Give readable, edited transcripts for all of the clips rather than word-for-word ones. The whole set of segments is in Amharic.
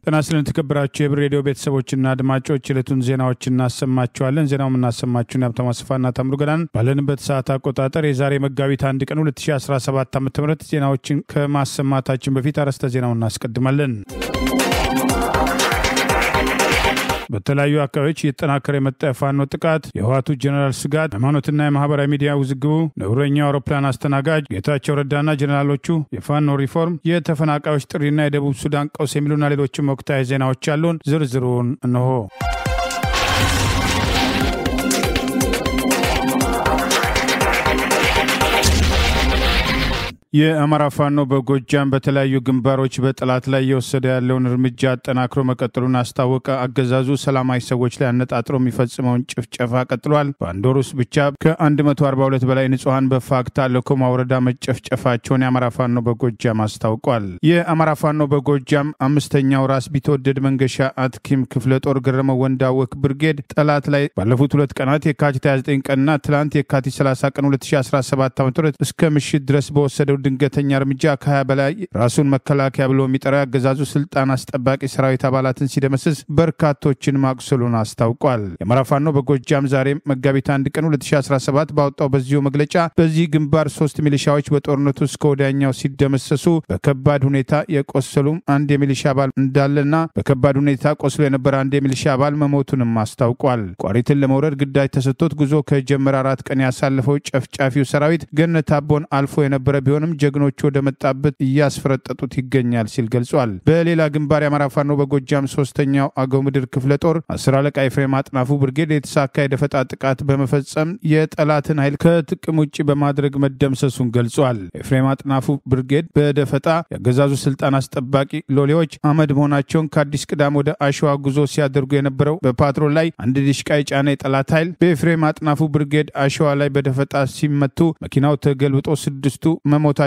ጤና ይስጥልን ተከብራችሁ የብር ሬዲዮ ቤተሰቦችና አድማጮች የዕለቱን ዜናዎችን እናሰማችኋለን። ዜናውን እናሰማችሁን ሀብታሙ አስፋና ታምሩ ገዳን ባለንበት ሰዓት አቆጣጠር የዛሬ መጋቢት 1 ቀን 2017 ዓ.ም ዜናዎችን ከማሰማታችን በፊት አርዕስተ ዜናውን እናስቀድማለን። በተለያዩ አካባቢዎች እየተጠናከረ የመጣ የፋኖ ጥቃት፣ የህወሓቱ ጀነራል ስጋት፣ ሃይማኖትና የማህበራዊ ሚዲያ ውዝግቡ፣ ነውረኛው አውሮፕላን አስተናጋጅ ጌታቸው ረዳና ጀነራሎቹ፣ የፋኖ ሪፎርም፣ የተፈናቃዮች ጥሪና የደቡብ ሱዳን ቀውስ የሚሉና ሌሎችም ወቅታዊ ዜናዎች አሉን። ዝርዝሩን እነሆ። የአማራ ፋኖ በጎጃም በተለያዩ ግንባሮች በጠላት ላይ የወሰደ ያለውን እርምጃ አጠናክሮ መቀጠሉን አስታወቀ። አገዛዙ ሰላማዊ ሰዎች ላይ አነጣጥሮ የሚፈጽመውን ጭፍጨፋ ቀጥሏል። በአንድ ወር ውስጥ ብቻ ከ142 በላይ ንጹሐን በፋግታ ለኮማ ወረዳ መጨፍጨፋቸውን የአማራ ፋኖ በጎጃም አስታውቋል። የአማራ ፋኖ በጎጃም አምስተኛው ራስ ቢትወደድ መንገሻ አትኪም ክፍለ ጦር ገረመው ወንዳወክ ብርጌድ ጠላት ላይ ባለፉት 2 ቀናት የካቲት 29 ቀንና ትላንት የካቲት 30 ቀን 2017 ዓ.ም እስከ ምሽት ድረስ በወሰደው ድንገተኛ እርምጃ ከ20 በላይ ራሱን መከላከያ ብሎ የሚጠራው ያገዛዙ ስልጣን አስጠባቂ ሰራዊት አባላትን ሲደመስስ በርካቶችን ማቁሰሉን አስታውቋል። የአማራ ፋኖ በጎጃም ዛሬ መጋቢት 1 ቀን 2017 ባወጣው በዚሁ መግለጫ በዚህ ግንባር 3 ሚሊሻዎች በጦርነቱ እስከ ወዲያኛው ሲደመሰሱ በከባድ ሁኔታ የቆሰሉም አንድ የሚሊሻ አባል እንዳለና በከባድ ሁኔታ ቆስሎ የነበረ አንድ የሚሊሻ አባል መሞቱንም አስታውቋል። ቋሪትን ለመውረድ ግዳጅ ተሰጥቶት ጉዞ ከጀመረ 4 ቀን ያሳለፈው ጨፍጫፊው ሰራዊት ገነት አቦን አልፎ የነበረ ቢሆንም ጀግኖቹ ወደ መጣበት እያስፈረጠጡት ይገኛል ሲል ገልጿል። በሌላ ግንባር የአማራ ፋኖ በጎጃም 3ኛው አገው ምድር ክፍለ ጦር 10 አለቃ ኤፍሬም አጥናፉ ብርጌድ የተሳካ የደፈጣ ጥቃት በመፈጸም የጠላትን ኃይል ከጥቅም ውጭ በማድረግ መደምሰሱን ገልጿል። ኤፍሬም አጥናፉ ብርጌድ በደፈጣ ያገዛዙ ስልጣን አስጠባቂ ሎሌዎች አመድ መሆናቸውን ከአዲስ ቅዳም ወደ አሸዋ ጉዞ ሲያደርጉ የነበረው በፓትሮል ላይ አንድ ዲሽቃ የጫነ የጠላት ኃይል በኤፍሬም አጥናፉ ብርጌድ አሸዋ ላይ በደፈጣ ሲመቱ መኪናው ተገልብጦ 6ቱ መሞታቸውን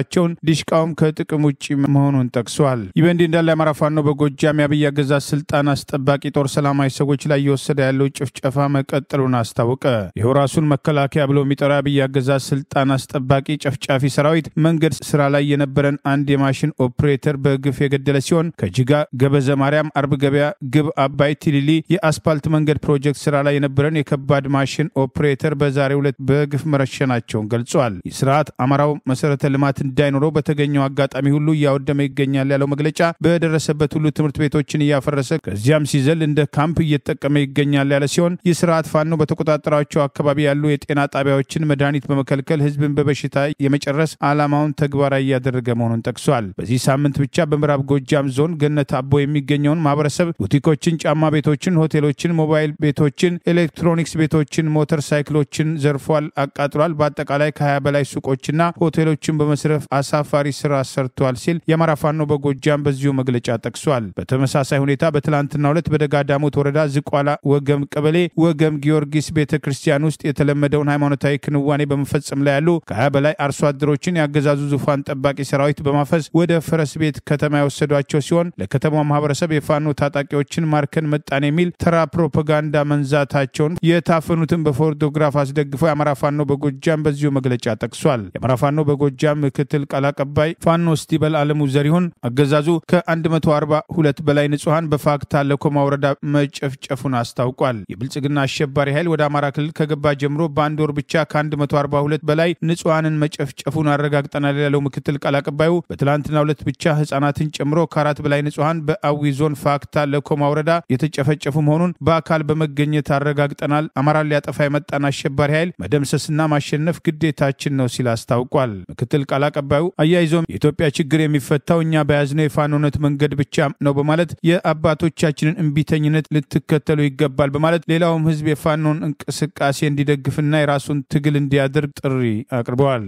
ዲሽቃውም ከጥቅም ውጭ መሆኑን ጠቅሷል። ይህ በእንዲህ እንዳለ የአማራ ፋኖ በጎጃም የአብይ አገዛዝ ስልጣን አስጠባቂ ጦር ሰላማዊ ሰዎች ላይ እየወሰደ ያለው ጭፍጨፋ መቀጠሉን አስታወቀ። ይኸው ራሱን መከላከያ ብሎ የሚጠራው የአብይ አገዛዝ ስልጣን አስጠባቂ ጨፍጫፊ ሰራዊት መንገድ ስራ ላይ የነበረን አንድ የማሽን ኦፕሬተር በግፍ የገደለ ሲሆን ከጅጋ ገበዘ ማርያም አርብ ገበያ ግብ አባይ ቲሊሊ የአስፓልት መንገድ ፕሮጀክት ስራ ላይ የነበረን የከባድ ማሽን ኦፕሬተር በዛሬው ዕለት በግፍ መረሸናቸውን ገልጿል። ይህ ስርዓት አማራው መሰረተ ልማት እንዳይኖረው በተገኘው አጋጣሚ ሁሉ እያወደመ ይገኛል ያለው መግለጫ በደረሰበት ሁሉ ትምህርት ቤቶችን እያፈረሰ ከዚያም ሲዘል እንደ ካምፕ እየተጠቀመ ይገኛል ያለ ሲሆን ይህ ስርዓት ፋኖ በተቆጣጠራቸው አካባቢ ያሉ የጤና ጣቢያዎችን መድኃኒት በመከልከል ህዝብን በበሽታ የመጨረስ ዓላማውን ተግባራዊ እያደረገ መሆኑን ጠቅሷል። በዚህ ሳምንት ብቻ በምዕራብ ጎጃም ዞን ገነት አቦ የሚገኘውን ማህበረሰብ ቡቲኮችን፣ ጫማ ቤቶችን፣ ሆቴሎችን፣ ሞባይል ቤቶችን፣ ኤሌክትሮኒክስ ቤቶችን፣ ሞተር ሳይክሎችን ዘርፏል፣ አቃጥሏል። በአጠቃላይ ከ20 በላይ ሱቆችና ሆቴሎችን በመስረፍ አሳፋሪ ስራ ሰርቷል ሲል የአማራ ፋኖ በጎጃም በዚሁ መግለጫ ጠቅሷል። በተመሳሳይ ሁኔታ በትላንትናው ዕለት በደጋ ዳሞት ወረዳ ዝቋላ ወገም ቀበሌ ወገም ጊዮርጊስ ቤተክርስቲያን ውስጥ የተለመደውን ሃይማኖታዊ ክንዋኔ በመፈጸም ላይ ያሉ ከ20 በላይ አርሶ አደሮችን ያገዛዙ ዙፋን ጠባቂ ሰራዊት በማፈስ ወደ ፈረስ ቤት ከተማ የወሰዷቸው ሲሆን ለከተማው ማህበረሰብ የፋኖ ታጣቂዎችን ማርከን መጣን የሚል ተራ ፕሮፓጋንዳ መንዛታቸውን የታፈኑትን በፎቶግራፍ አስደግፈው የአማራ ፋኖ በጎጃም በዚሁ መግለጫ ጠቅሷል። የአማራ ፋኖ በጎጃም ምክትል ቃል አቀባይ ፋኖ ስቲበል አለሙ ዘሪሁን አገዛዙ ከ142 በላይ ንጹሐን በፋግታ ለኮማ ወረዳ መጨፍጨፉን አስታውቋል። የብልጽግና አሸባሪ ኃይል ወደ አማራ ክልል ከገባ ጀምሮ በአንድ ወር ብቻ ከ142 በላይ ንጹሐንን መጨፍጨፉን አረጋግጠናል ያለው ምክትል ቃል አቀባዩ በትላንትናው ዕለት ብቻ ህጻናትን ጨምሮ ከ4 በላይ ንጹሐን በአዊ ዞን ፋግታ ለኮማ ወረዳ የተጨፈጨፉ መሆኑን በአካል በመገኘት አረጋግጠናል። አማራን ሊያጠፋ የመጣን አሸባሪ ኃይል መደምሰስና ማሸነፍ ግዴታችን ነው ሲል አስታውቋል። ምክትል ቃል አቀባዩ አያይዞም የኢትዮጵያ ችግር የሚፈታው እኛ በያዝነው የፋኖነት መንገድ ብቻ ነው በማለት የአባቶቻችንን እንቢተኝነት ልትከተሉ ይገባል በማለት ሌላውም ህዝብ የፋኖን እንቅስቃሴ እንዲደግፍና የራሱን ትግል እንዲያደርግ ጥሪ አቅርበዋል።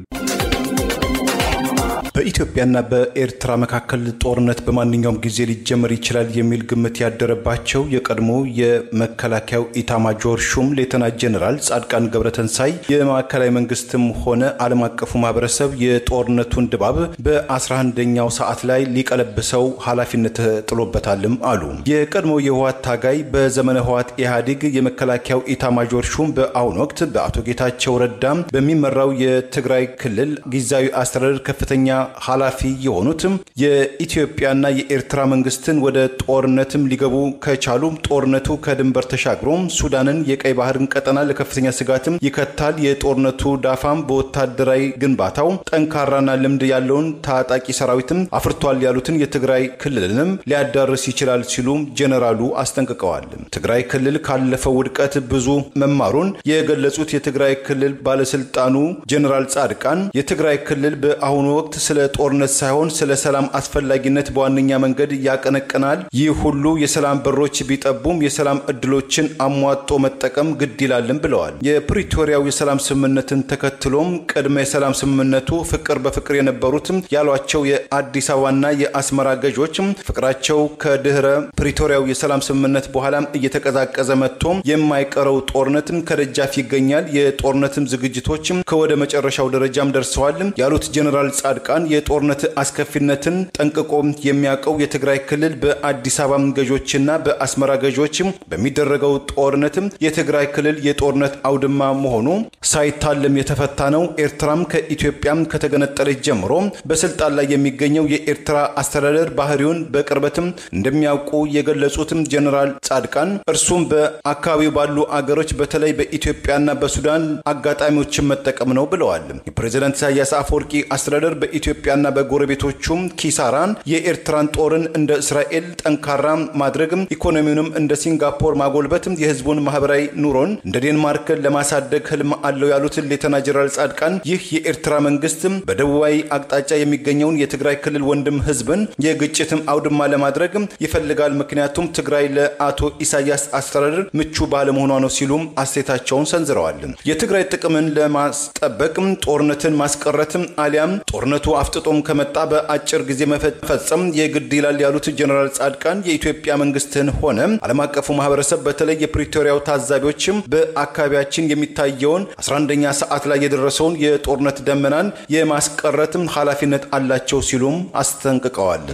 በኢትዮጵያና በኤርትራ መካከል ጦርነት በማንኛውም ጊዜ ሊጀመር ይችላል የሚል ግምት ያደረባቸው የቀድሞ የመከላከያው ኢታማጆር ሹም ሌተና ጀነራል ጻድቃን ገብረተንሳይ የማዕከላዊ መንግስትም ሆነ ዓለም አቀፉ ማህበረሰብ የጦርነቱን ድባብ በ11ኛው ሰዓት ላይ ሊቀለብሰው ኃላፊነት ተጥሎበታልም አሉ። የቀድሞ የህወሓት ታጋይ በዘመነ ህወሓት ኢህአዴግ የመከላከያው ኢታማጆር ሹም በአሁኑ ወቅት በአቶ ጌታቸው ረዳ በሚመራው የትግራይ ክልል ጊዜያዊ አስተዳደር ከፍተኛ ኃላፊ የሆኑትም የኢትዮጵያና የኤርትራ መንግስትን ወደ ጦርነትም ሊገቡ ከቻሉ ጦርነቱ ከድንበር ተሻግሮ ሱዳንን የቀይ ባህርን ቀጠና ለከፍተኛ ስጋትም ይከታል። የጦርነቱ ዳፋም በወታደራዊ ግንባታው ጠንካራና ልምድ ያለውን ታጣቂ ሰራዊትም አፍርቷል ያሉትን የትግራይ ክልልንም ሊያዳርስ ይችላል ሲሉ ጀነራሉ አስጠንቅቀዋል። ትግራይ ክልል ካለፈው ውድቀት ብዙ መማሩን የገለጹት የትግራይ ክልል ባለስልጣኑ ጀነራል ጻድቃን የትግራይ ክልል በአሁኑ ወቅት ስለ ጦርነት ሳይሆን ስለ ሰላም አስፈላጊነት በዋነኛ መንገድ ያቀነቅናል። ይህ ሁሉ የሰላም በሮች ቢጠቡም የሰላም እድሎችን አሟጦ መጠቀም ግድ ይላልም ብለዋል። የፕሪቶሪያው የሰላም ስምምነትን ተከትሎም ቅድመ የሰላም ስምምነቱ ፍቅር በፍቅር የነበሩትም ያሏቸው የአዲስ አበባና የአስመራ ገዦችም ፍቅራቸው ከድህረ ፕሪቶሪያው የሰላም ስምምነት በኋላ እየተቀዛቀዘ መጥቶም የማይቀረው ጦርነትም ከደጃፍ ይገኛል። የጦርነትም ዝግጅቶችም ከወደ መጨረሻው ደረጃም ደርሰዋል ያሉት ጀነራል ጻድቃን የጦርነት አስከፊነትን ጠንቅቆ የሚያውቀው የትግራይ ክልል በአዲስ አበባ ገዦችና በአስመራ ገዦችም በሚደረገው ጦርነትም የትግራይ ክልል የጦርነት አውድማ መሆኑ ሳይታለም የተፈታ ነው። ኤርትራም ከኢትዮጵያም ከተገነጠለች ጀምሮ በስልጣን ላይ የሚገኘው የኤርትራ አስተዳደር ባህሪውን በቅርበትም እንደሚያውቁ የገለጹትም ጀነራል ጻድቃን እርሱም በአካባቢው ባሉ አገሮች በተለይ በኢትዮጵያና በሱዳን አጋጣሚዎችን መጠቀም ነው ብለዋል። የፕሬዝዳንት ኢሳያስ አፈወርቂ አስተዳደር በኢትዮጵያና በጎረቤቶቹም ኪሳራን የኤርትራን ጦርን እንደ እስራኤል ጠንካራ ማድረግም ኢኮኖሚውንም እንደ ሲንጋፖር ማጎልበትም የህዝቡን ማህበራዊ ኑሮን እንደ ዴንማርክ ለማሳደግ ህልም አለው ያሉት ሌተና ጀነራል ጻድቃን ይህ የኤርትራ መንግስትም በደቡባዊ አቅጣጫ የሚገኘውን የትግራይ ክልል ወንድም ህዝብን የግጭትም አውድማ ለማድረግ ይፈልጋል። ምክንያቱም ትግራይ ለአቶ ኢሳያስ አስተዳደር ምቹ ባለመሆኗ ነው ሲሉም አስተያየታቸውን ሰንዝረዋል። የትግራይ ጥቅምን ለማስጠበቅ ጦርነትን ማስቀረትም አሊያም ጦርነቱ አፍጥጦም ከመጣ በአጭር ጊዜ መፈጸም የግድ ይላል ያሉት ጀነራል ጻድቃን የኢትዮጵያ መንግስትን ሆነ ዓለም አቀፉ ማህበረሰብ በተለይ የፕሪቶሪያው ታዛቢዎችም በአካባቢያችን የሚታየውን 11ኛ ሰዓት ላይ የደረሰውን የጦርነት ደመናን የማስቀረትም ኃላፊነት አላቸው ሲሉም አስጠንቅቀዋል።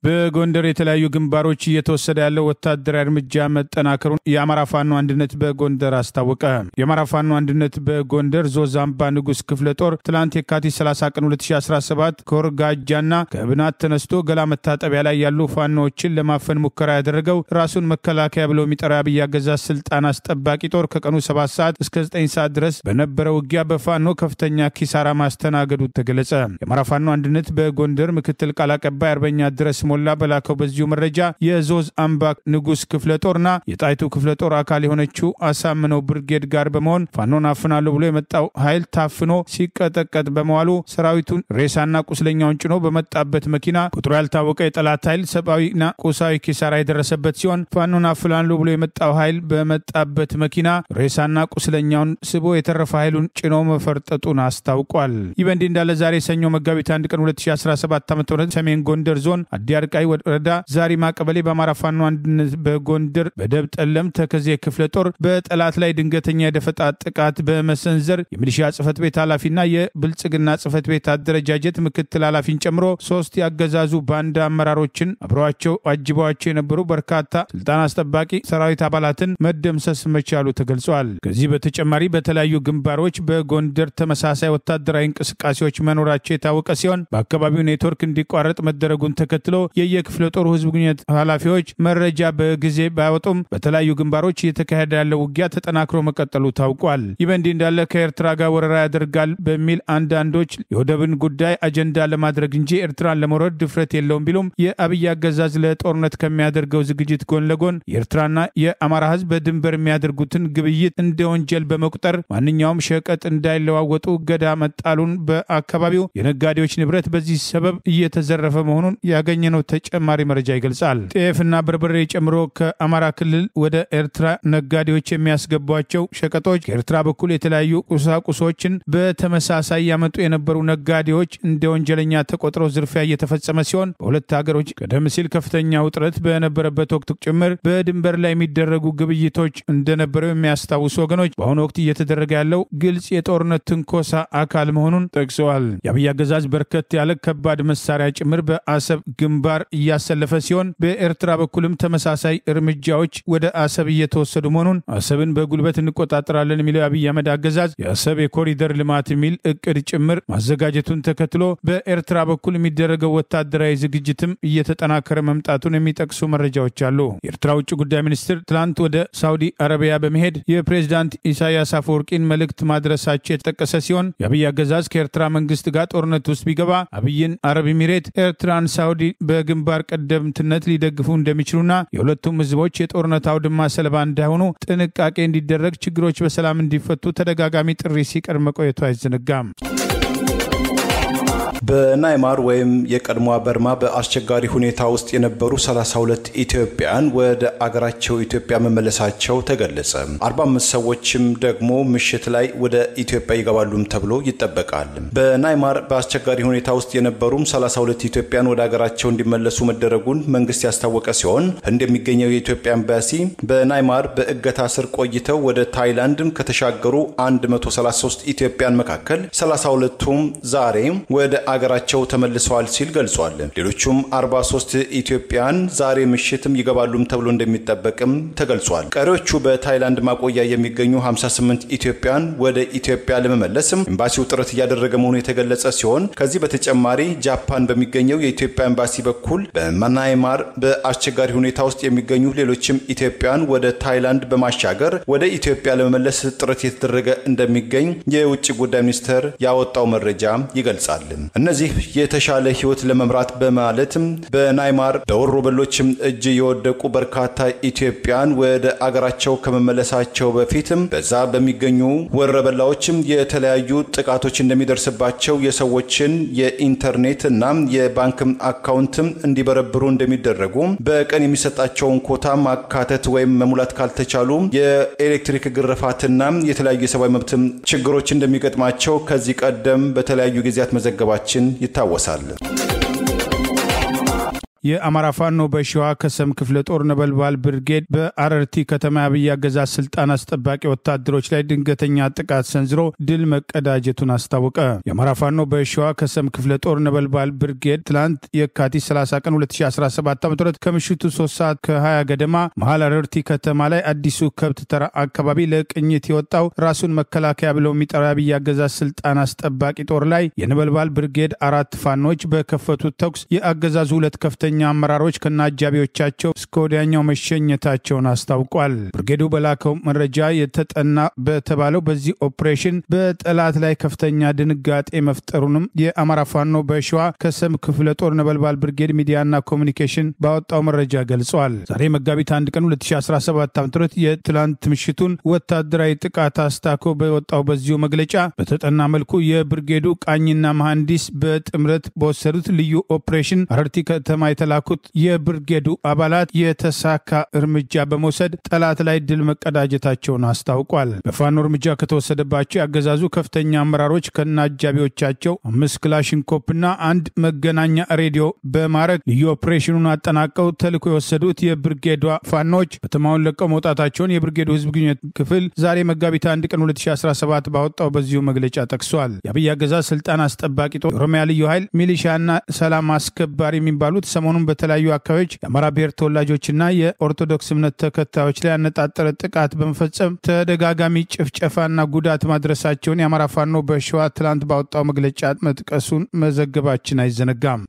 በጎንደር የተለያዩ ግንባሮች እየተወሰደ ያለው ወታደራዊ እርምጃ መጠናከሩን የአማራ ፋኖ አንድነት በጎንደር አስታወቀ። የአማራ ፋኖ አንድነት በጎንደር ዞዛምባ ንጉስ ክፍለ ጦር ትላንት የካቲት 30 ቀን 2017 ከወርጋጃና ከብናት ተነስቶ ገላ መታጠቢያ ላይ ያሉ ፋኖዎችን ለማፈን ሙከራ ያደረገው ራሱን መከላከያ ብሎ የሚጠራ አብይ አገዛዝ ስልጣን አስጠባቂ ጦር ከቀኑ 7 ሰዓት እስከ 9 ሰዓት ድረስ በነበረው ውጊያ በፋኖ ከፍተኛ ኪሳራ ማስተናገዱ ተገለጸ። የአማራ ፋኖ አንድነት በጎንደር ምክትል ቃል አቀባይ አርበኛ ድረስ ሞላ በላከው በዚሁ መረጃ የዞዝ አምባ ንጉስ ክፍለ ጦርና የጣይቱ ክፍለ ጦር አካል የሆነችው አሳምነው ብርጌድ ጋር በመሆን ፋኖን አፍናለሁ ብሎ የመጣው ኃይል ታፍኖ ሲቀጠቀጥ በመዋሉ ሰራዊቱን ሬሳና ቁስለኛውን ጭኖ በመጣበት መኪና ቁጥሩ ያልታወቀ የጠላት ኃይል ሰብአዊና ቁሳዊ ኪሳራ የደረሰበት ሲሆን ፋኖን አፍናለሁ ብሎ የመጣው ኃይል በመጣበት መኪና ሬሳና ቁስለኛውን ስቦ የተረፈ ኃይሉን ጭኖ መፈርጠጡን አስታውቋል። ይህ በእንዲህ እንዳለ ዛሬ ሰኞ መጋቢት 1 ቀን 2017 ዓ.ም ሰሜን ጎንደር ዞን አዲያርቃይ ወረዳ ዛሪማ ቀበሌ በአማራ ፋኖ አንድነት በጎንደር በደብ ጠለም ተከዜ ክፍለ ጦር በጠላት ላይ ድንገተኛ የደፈጣ ጥቃት በመሰንዘር የሚሊሻ ጽፈት ቤት ኃላፊና የብልጽግና ጽፈት ቤት አደረጃጀት ምክትል ኃላፊን ጨምሮ 3 ያገዛዙ ባንዳ አመራሮችን አብረዋቸው አጅበዋቸው የነበሩ በርካታ ስልጣን አስጠባቂ ሰራዊት አባላትን መደምሰስ መቻሉ ተገልጿል። ከዚህ በተጨማሪ በተለያዩ ግንባሮች በጎንደር ተመሳሳይ ወታደራዊ እንቅስቃሴዎች መኖራቸው የታወቀ ሲሆን በአካባቢው ኔትወርክ እንዲቋረጥ መደረጉን ተከትሎ የየክፍለ ጦሩ ህዝብ ግንኙነት ኃላፊዎች መረጃ በጊዜ ባይወጡም በተለያዩ ግንባሮች እየተካሄደ ያለው ውጊያ ተጠናክሮ መቀጠሉ ታውቋል። ይህ በእንዲህ እንዳለ ከኤርትራ ጋር ወረራ ያደርጋል በሚል አንዳንዶች የወደብን ጉዳይ አጀንዳ ለማድረግ እንጂ ኤርትራን ለመውረድ ድፍረት የለውም ቢሉም የአብይ አገዛዝ ለጦርነት ከሚያደርገው ዝግጅት ጎን ለጎን የኤርትራና የአማራ ህዝብ በድንበር የሚያደርጉትን ግብይት እንደ ወንጀል በመቁጠር ማንኛውም ሸቀጥ እንዳይለዋወጡ ገዳ መጣሉን በአካባቢው የነጋዴዎች ንብረት በዚህ ሰበብ እየተዘረፈ መሆኑን ያገኘነው ተጨማሪ መረጃ ይገልጻል። ጤፍና በርበሬ ጨምሮ ከአማራ ክልል ወደ ኤርትራ ነጋዴዎች የሚያስገቧቸው ሸቀጦች ከኤርትራ በኩል የተለያዩ ቁሳቁሶችን በተመሳሳይ ያመጡ የነበሩ ነጋዴዎች እንደ ወንጀለኛ ተቆጥረው ዝርፊያ እየተፈጸመ ሲሆን በሁለት ሀገሮች ቀደም ሲል ከፍተኛ ውጥረት በነበረበት ወቅት ጭምር በድንበር ላይ የሚደረጉ ግብይቶች እንደነበረው የሚያስታውሱ ወገኖች በአሁኑ ወቅት እየተደረገ ያለው ግልጽ የጦርነት ትንኮሳ አካል መሆኑን ጠቅሰዋል። የአብይ አገዛዝ በርከት ያለ ከባድ መሳሪያ ጭምር በአሰብ ግንባር በግንባር እያሰለፈ ሲሆን በኤርትራ በኩልም ተመሳሳይ እርምጃዎች ወደ አሰብ እየተወሰዱ መሆኑን አሰብን በጉልበት እንቆጣጠራለን የሚለው አብይ አህመድ አገዛዝ የአሰብ የኮሪደር ልማት የሚል እቅድ ጭምር ማዘጋጀቱን ተከትሎ በኤርትራ በኩል የሚደረገው ወታደራዊ ዝግጅትም እየተጠናከረ መምጣቱን የሚጠቅሱ መረጃዎች አሉ። የኤርትራ ውጭ ጉዳይ ሚኒስትር ትላንት ወደ ሳውዲ አረቢያ በመሄድ የፕሬዝዳንት ኢሳያስ አፈወርቂን መልእክት ማድረሳቸው የተጠቀሰ ሲሆን የአብይ አገዛዝ ከኤርትራ መንግስት ጋር ጦርነት ውስጥ ቢገባ አብይን አረብ ኤሚሬት ኤርትራን ሳውዲ በግንባር ቀደምትነት ሊደግፉ እንደሚችሉና የሁለቱም ህዝቦች የጦርነት አውድማ ሰለባ እንዳይሆኑ ጥንቃቄ እንዲደረግ ችግሮች በሰላም እንዲፈቱ ተደጋጋሚ ጥሪ ሲቀርብ መቆየቱ አይዘነጋም። በናይማር ወይም የቀድሞዋ በርማ በአስቸጋሪ ሁኔታ ውስጥ የነበሩ 32 ኢትዮጵያን ወደ አገራቸው ኢትዮጵያ መመለሳቸው ተገለጸ። 45 ሰዎችም ደግሞ ምሽት ላይ ወደ ኢትዮጵያ ይገባሉም ተብሎ ይጠበቃል። በናይማር በአስቸጋሪ ሁኔታ ውስጥ የነበሩ 32 ኢትዮጵያን ወደ አገራቸው እንዲመለሱ መደረጉን መንግስት ያስታወቀ ሲሆን እንደሚገኘው የኢትዮጵያ ኤምባሲ በናይማር በእገታ ስር ቆይተው ወደ ታይላንድ ከተሻገሩ 133 ኢትዮጵያን መካከል 32ቱም ዛሬ ወደ አገራቸው ተመልሰዋል ሲል ገልጿል። ሌሎቹም 43 ኢትዮጵያን ዛሬ ምሽትም ይገባሉም ተብሎ እንደሚጠበቅም ተገልጿል። ቀሪዎቹ በታይላንድ ማቆያ የሚገኙ 58 ኢትዮጵያን ወደ ኢትዮጵያ ለመመለስም ኤምባሲው ጥረት እያደረገ መሆኑ የተገለጸ ሲሆን ከዚህ በተጨማሪ ጃፓን በሚገኘው የኢትዮጵያ ኤምባሲ በኩል በናይማር በአስቸጋሪ ሁኔታ ውስጥ የሚገኙ ሌሎችም ኢትዮጵያን ወደ ታይላንድ በማሻገር ወደ ኢትዮጵያ ለመመለስ ጥረት የተደረገ እንደሚገኝ የውጭ ጉዳይ ሚኒስቴር ያወጣው መረጃ ይገልጻል። እነዚህ የተሻለ ህይወት ለመምራት በማለትም በናይማር በወሮበሎችም እጅ የወደቁ በርካታ ኢትዮጵያን ወደ አገራቸው ከመመለሳቸው በፊትም በዛ በሚገኙ ወረበላዎችም የተለያዩ ጥቃቶች እንደሚደርስባቸው የሰዎችን የኢንተርኔት እና የባንክ አካውንት እንዲበረብሩ እንደሚደረጉ በቀን የሚሰጣቸውን ኮታ ማካተት ወይም መሙላት ካልተቻሉ የኤሌክትሪክ ግርፋትና የተለያዩ የሰብአዊ መብት ችግሮች እንደሚገጥማቸው ከዚህ ቀደም በተለያዩ ጊዜያት መዘገባችን ይታወሳል። የአማራ ፋኖ በሸዋ ከሰም ክፍለ ጦር ነበልባል ብርጌድ በአረርቲ ከተማ አብይ አገዛዝ ስልጣን አስጠባቂ ወታደሮች ላይ ድንገተኛ ጥቃት ሰንዝሮ ድል መቀዳጀቱን አስታወቀ። የአማራ ፋኖ በሸዋ ከሰም ክፍለ ጦር ነበልባል ብርጌድ ትላንት የካቲት 30 ቀን 2017 ዓ.ም ከምሽቱ 3 ሰዓት ከ20 ገደማ መሃል አረርቲ ከተማ ላይ አዲሱ ከብት ተራ አካባቢ ለቅኝት የወጣው ራሱን መከላከያ ብለው የሚጠራው አብይ አገዛዝ ስልጣን አስጠባቂ ጦር ላይ የነበልባል ብርጌድ 4 ፋኖች በከፈቱት ተኩስ የአገዛዙ ሁለት ከፍተኛ አመራሮች ከናጃቢዎቻቸው እስከ ወዲያኛው መሸኘታቸውን አስታውቋል። ብርጌዱ በላከው መረጃ የተጠና በተባለው በዚህ ኦፕሬሽን በጠላት ላይ ከፍተኛ ድንጋጤ መፍጠሩንም የአማራ ፋኖ በሸዋ ከሰም ክፍለ ጦር ነበልባል ብርጌድ ሚዲያና ኮሙኒኬሽን ባወጣው መረጃ ገልጿል። ዛሬ መጋቢት 1 ቀን 2017 ዓ.ም የትላንት ምሽቱን ወታደራዊ ጥቃት አስታኮ በወጣው በዚሁ መግለጫ በተጠና መልኩ የብርጌዱ ቃኝና መሐንዲስ በጥምረት በወሰዱት ልዩ ኦፕሬሽን አረርቲ ከተማ የተላኩት የብርጌዱ አባላት የተሳካ እርምጃ በመውሰድ ጠላት ላይ ድል መቀዳጀታቸውን አስታውቋል። በፋኖ እርምጃ ከተወሰደባቸው ያገዛዙ ከፍተኛ አመራሮች ከናጃቢዎቻቸው 5 ክላሽንኮፕና 1 መገናኛ ሬዲዮ በማረግ ልዩ ኦፕሬሽኑን አጠናቀው ተልኮ የወሰዱት የብርጌዷ ፋኖች ከተማውን ለቀው መውጣታቸውን የብርጌዱ ህዝብ ግንኙነት ክፍል ዛሬ መጋቢት 1 ቀን 2017 ባወጣው በዚሁ መግለጫ ጠቅሷል። የአብይ አገዛዝ ስልጣን አስጠባቂ ጦር ኦሮሚያ ልዩ ኃይል ሚሊሻና ሰላም አስከባሪ የሚባሉት ሰሞኑን በተለያዩ አካባቢዎች የአማራ ብሔር ተወላጆችና የኦርቶዶክስ እምነት ተከታዮች ላይ ያነጣጠረ ጥቃት በመፈጸም ተደጋጋሚ ጭፍጨፋና ጉዳት ማድረሳቸውን የአማራ ፋኖ በሸዋ ትላንት ባወጣው መግለጫ መጥቀሱን መዘገባችን አይዘነጋም።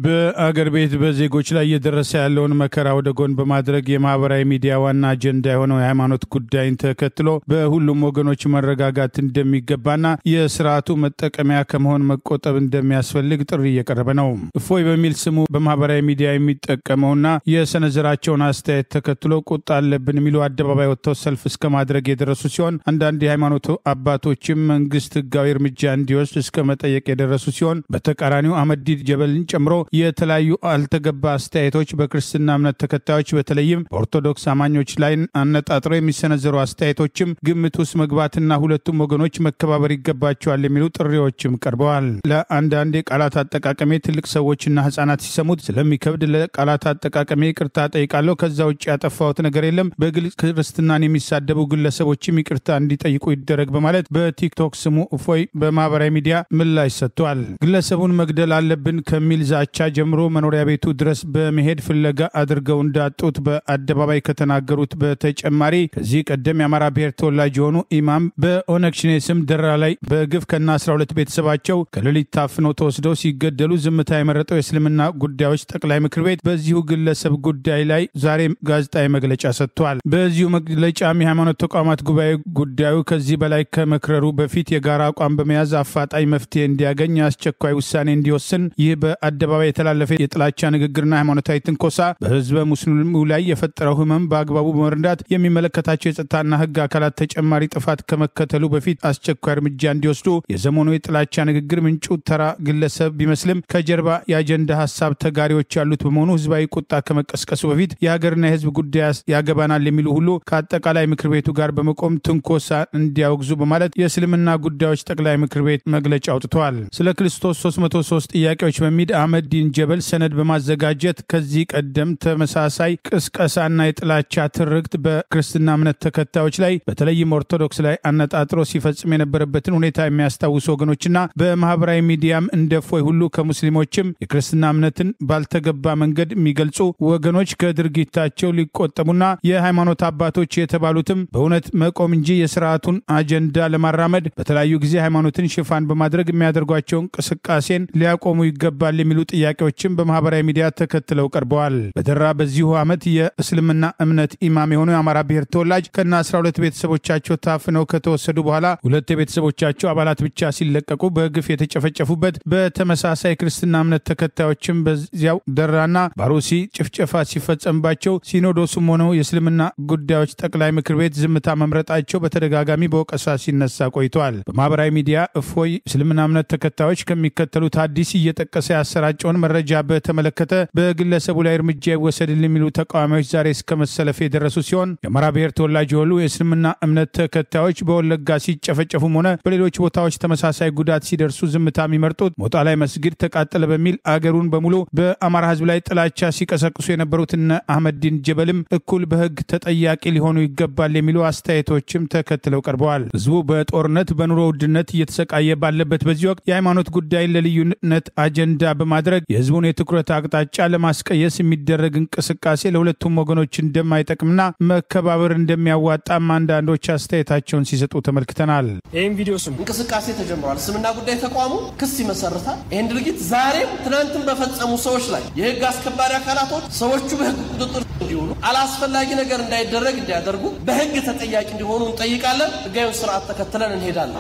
በአገር ቤት በዜጎች ላይ እየደረሰ ያለውን መከራ ወደ ጎን በማድረግ የማህበራዊ ሚዲያ ዋና አጀንዳ የሆነው የሃይማኖት ጉዳይን ተከትሎ በሁሉም ወገኖች መረጋጋት እንደሚገባና የስርዓቱ መጠቀሚያ ከመሆን መቆጠብ እንደሚያስፈልግ ጥሪ እየቀረበ ነው። እፎይ በሚል ስሙ በማህበራዊ ሚዲያ የሚጠቀመውና የሰነዘራቸውን አስተያየት ተከትሎ ቁጣ አለብን የሚሉ አደባባይ ወጥተው ሰልፍ እስከ ማድረግ የደረሱ ሲሆን አንዳንድ የሃይማኖት አባቶችም መንግስት ህጋዊ እርምጃ እንዲወስድ እስከ መጠየቅ የደረሱ ሲሆን በተቃራኒው አህመድ ዲድ ጀበልን ጨምሮ የተለያዩ አልተገባ አስተያየቶች በክርስትና እምነት ተከታዮች በተለይም በኦርቶዶክስ አማኞች ላይ አነጣጥረው የሚሰነዘሩ አስተያየቶችም ግምት ውስጥ መግባትና ሁለቱም ወገኖች መከባበር ይገባቸዋል የሚሉ ጥሪዎችም ቀርበዋል። ለአንዳንድ የቃላት አጠቃቀሜ ትልቅ ሰዎችና ህጻናት ሲሰሙት ስለሚከብድ ለቃላት አጠቃቀሜ ይቅርታ ጠይቃለሁ። ከዛ ውጭ ያጠፋሁት ነገር የለም። በግልጽ ክርስትናን የሚሳደቡ ግለሰቦችም ይቅርታ እንዲጠይቁ ይደረግ በማለት በቲክቶክ ስሙ እፎይ በማህበራዊ ሚዲያ ምላሽ ሰጥቷል። ግለሰቡን መግደል አለብን ከሚል ዛቻ ጀምሮ መኖሪያ ቤቱ ድረስ በመሄድ ፍለጋ አድርገው እንዳጡት በአደባባይ ከተናገሩት በተጨማሪ ከዚህ ቀደም የአማራ ብሔር ተወላጅ የሆኑ ኢማም በኦነግ ሸኔ ስም ደራ ላይ በግፍ ከና 12 ቤተሰባቸው ከሌሊት ታፍነው ተወስደው ሲገደሉ ዝምታ የመረጠው የእስልምና ጉዳዮች ጠቅላይ ምክር ቤት በዚሁ ግለሰብ ጉዳይ ላይ ዛሬ ጋዜጣዊ መግለጫ ሰጥቷል። በዚሁ መግለጫም የሃይማኖት ተቋማት ጉባኤ ጉዳዩ ከዚህ በላይ ከመክረሩ በፊት የጋራ አቋም በመያዝ አፋጣኝ መፍትሄ እንዲያገኝ አስቸኳይ ውሳኔ እንዲወስን ይህ በአደባባይ የተላለፈ የጥላቻ ንግግርና ሃይማኖታዊ ትንኮሳ በህዝበ ሙስሊሙ ላይ የፈጠረው ህመም በአግባቡ በመረዳት የሚመለከታቸው የጸጥታና ህግ አካላት ተጨማሪ ጥፋት ከመከተሉ በፊት አስቸኳይ እርምጃ እንዲወስዱ የዘመኑ የጥላቻ ንግግር ምንጩ ተራ ግለሰብ ቢመስልም ከጀርባ የአጀንዳ ሐሳብ ተጋሪዎች ያሉት በመሆኑ ህዝባዊ ቁጣ ከመቀስቀሱ በፊት የሀገርና የህዝብ ጉዳይ ያገባናል የሚሉ ሁሉ ከአጠቃላይ ምክር ቤቱ ጋር በመቆም ትንኮሳ እንዲያወግዙ በማለት የእስልምና ጉዳዮች ጠቅላይ ምክር ቤት መግለጫ አውጥቷል። ስለ ክርስቶስ 303 ጥያቄዎች በሚል አህመድ ዲን ጀበል ሰነድ በማዘጋጀት ከዚህ ቀደም ተመሳሳይ ቅስቀሳና የጥላቻ ትርክት በክርስትና እምነት ተከታዮች ላይ በተለይም ኦርቶዶክስ ላይ አነጣጥሮ ሲፈጽም የነበረበትን ሁኔታ የሚያስታውሱ ወገኖችና በማህበራዊ ሚዲያም እንደፎይ ሁሉ ከሙስሊሞችም የክርስትና እምነትን ባልተገባ መንገድ የሚገልጹ ወገኖች ከድርጊታቸው ሊቆጠቡና የሃይማኖት አባቶች የተባሉትም በእውነት መቆም እንጂ የስርዓቱን አጀንዳ ለማራመድ በተለያዩ ጊዜ ሃይማኖትን ሽፋን በማድረግ የሚያደርጓቸውን እንቅስቃሴን ሊያቆሙ ይገባል የሚሉ ጥያቄዎችም በማህበራዊ ሚዲያ ተከትለው ቀርበዋል። በደራ በዚሁ ዓመት የእስልምና እምነት ኢማም የሆኑ የአማራ ብሔር ተወላጅ ከና 12 ቤተሰቦቻቸው ታፍነው ከተወሰዱ በኋላ ሁለት የቤተሰቦቻቸው አባላት ብቻ ሲለቀቁ በግፍ የተጨፈጨፉበት በተመሳሳይ ክርስትና እምነት ተከታዮችም በዚያው ደራና ባሩሲ ጭፍጨፋ ሲፈጸምባቸው ሲኖዶሱም ሆነው የእስልምና ጉዳዮች ጠቅላይ ምክር ቤት ዝምታ መምረጣቸው በተደጋጋሚ በወቀሳ ሲነሳ ቆይቷል። በማህበራዊ ሚዲያ እፎይ እስልምና እምነት ተከታዮች ከሚከተሉት ሐዲስ እየጠቀሰ ያሰራጨውን መረጃ በተመለከተ በግለሰቡ ላይ እርምጃ ይወሰድልን የሚሉ ተቃዋሚዎች ዛሬ እስከ መሰለፍ የደረሱ ሲሆን የአማራ ብሔር ተወላጅ የሆኑ የእስልምና እምነት ተከታዮች በወለጋ ሲጨፈጨፉም ሆነ በሌሎች ቦታዎች ተመሳሳይ ጉዳት ሲደርሱ ዝምታ የሚመርጡት ሞጣ ላይ መስጊድ ተቃጠለ በሚል አገሩን በሙሉ በአማራ ህዝብ ላይ ጥላቻ ሲቀሰቅሱ የነበሩት እነ አህመድ ዲን ጀበልም እኩል በህግ ተጠያቂ ሊሆኑ ይገባል የሚሉ አስተያየቶችም ተከትለው ቀርበዋል። ህዝቡ በጦርነት በኑሮ ውድነት እየተሰቃየ ባለበት በዚህ ወቅት የሃይማኖት ጉዳይን ለልዩነት አጀንዳ በማድረግ የህዝቡን የትኩረት አቅጣጫ ለማስቀየስ የሚደረግ እንቅስቃሴ ለሁለቱም ወገኖች እንደማይጠቅምና መከባበር እንደሚያዋጣም አንዳንዶች አስተያየታቸውን ሲሰጡ ተመልክተናል። ይህም ቪዲዮ ስሙ እንቅስቃሴ ተጀምሯል። እስልምና ጉዳይ ተቋሙ ክስ ይመሰርታል። ይህን ድርጊት ዛሬም ትናንትም በፈጸሙ ሰዎች ላይ የህግ አስከባሪ አካላቶች ሰዎቹ በህግ ቁጥጥር እንዲሆኑ አላስፈላጊ ነገር እንዳይደረግ እንዲያደርጉ በህግ ተጠያቂ እንዲሆኑ እንጠይቃለን። ህጋዊውን ስርዓት ተከትለን እንሄዳለን።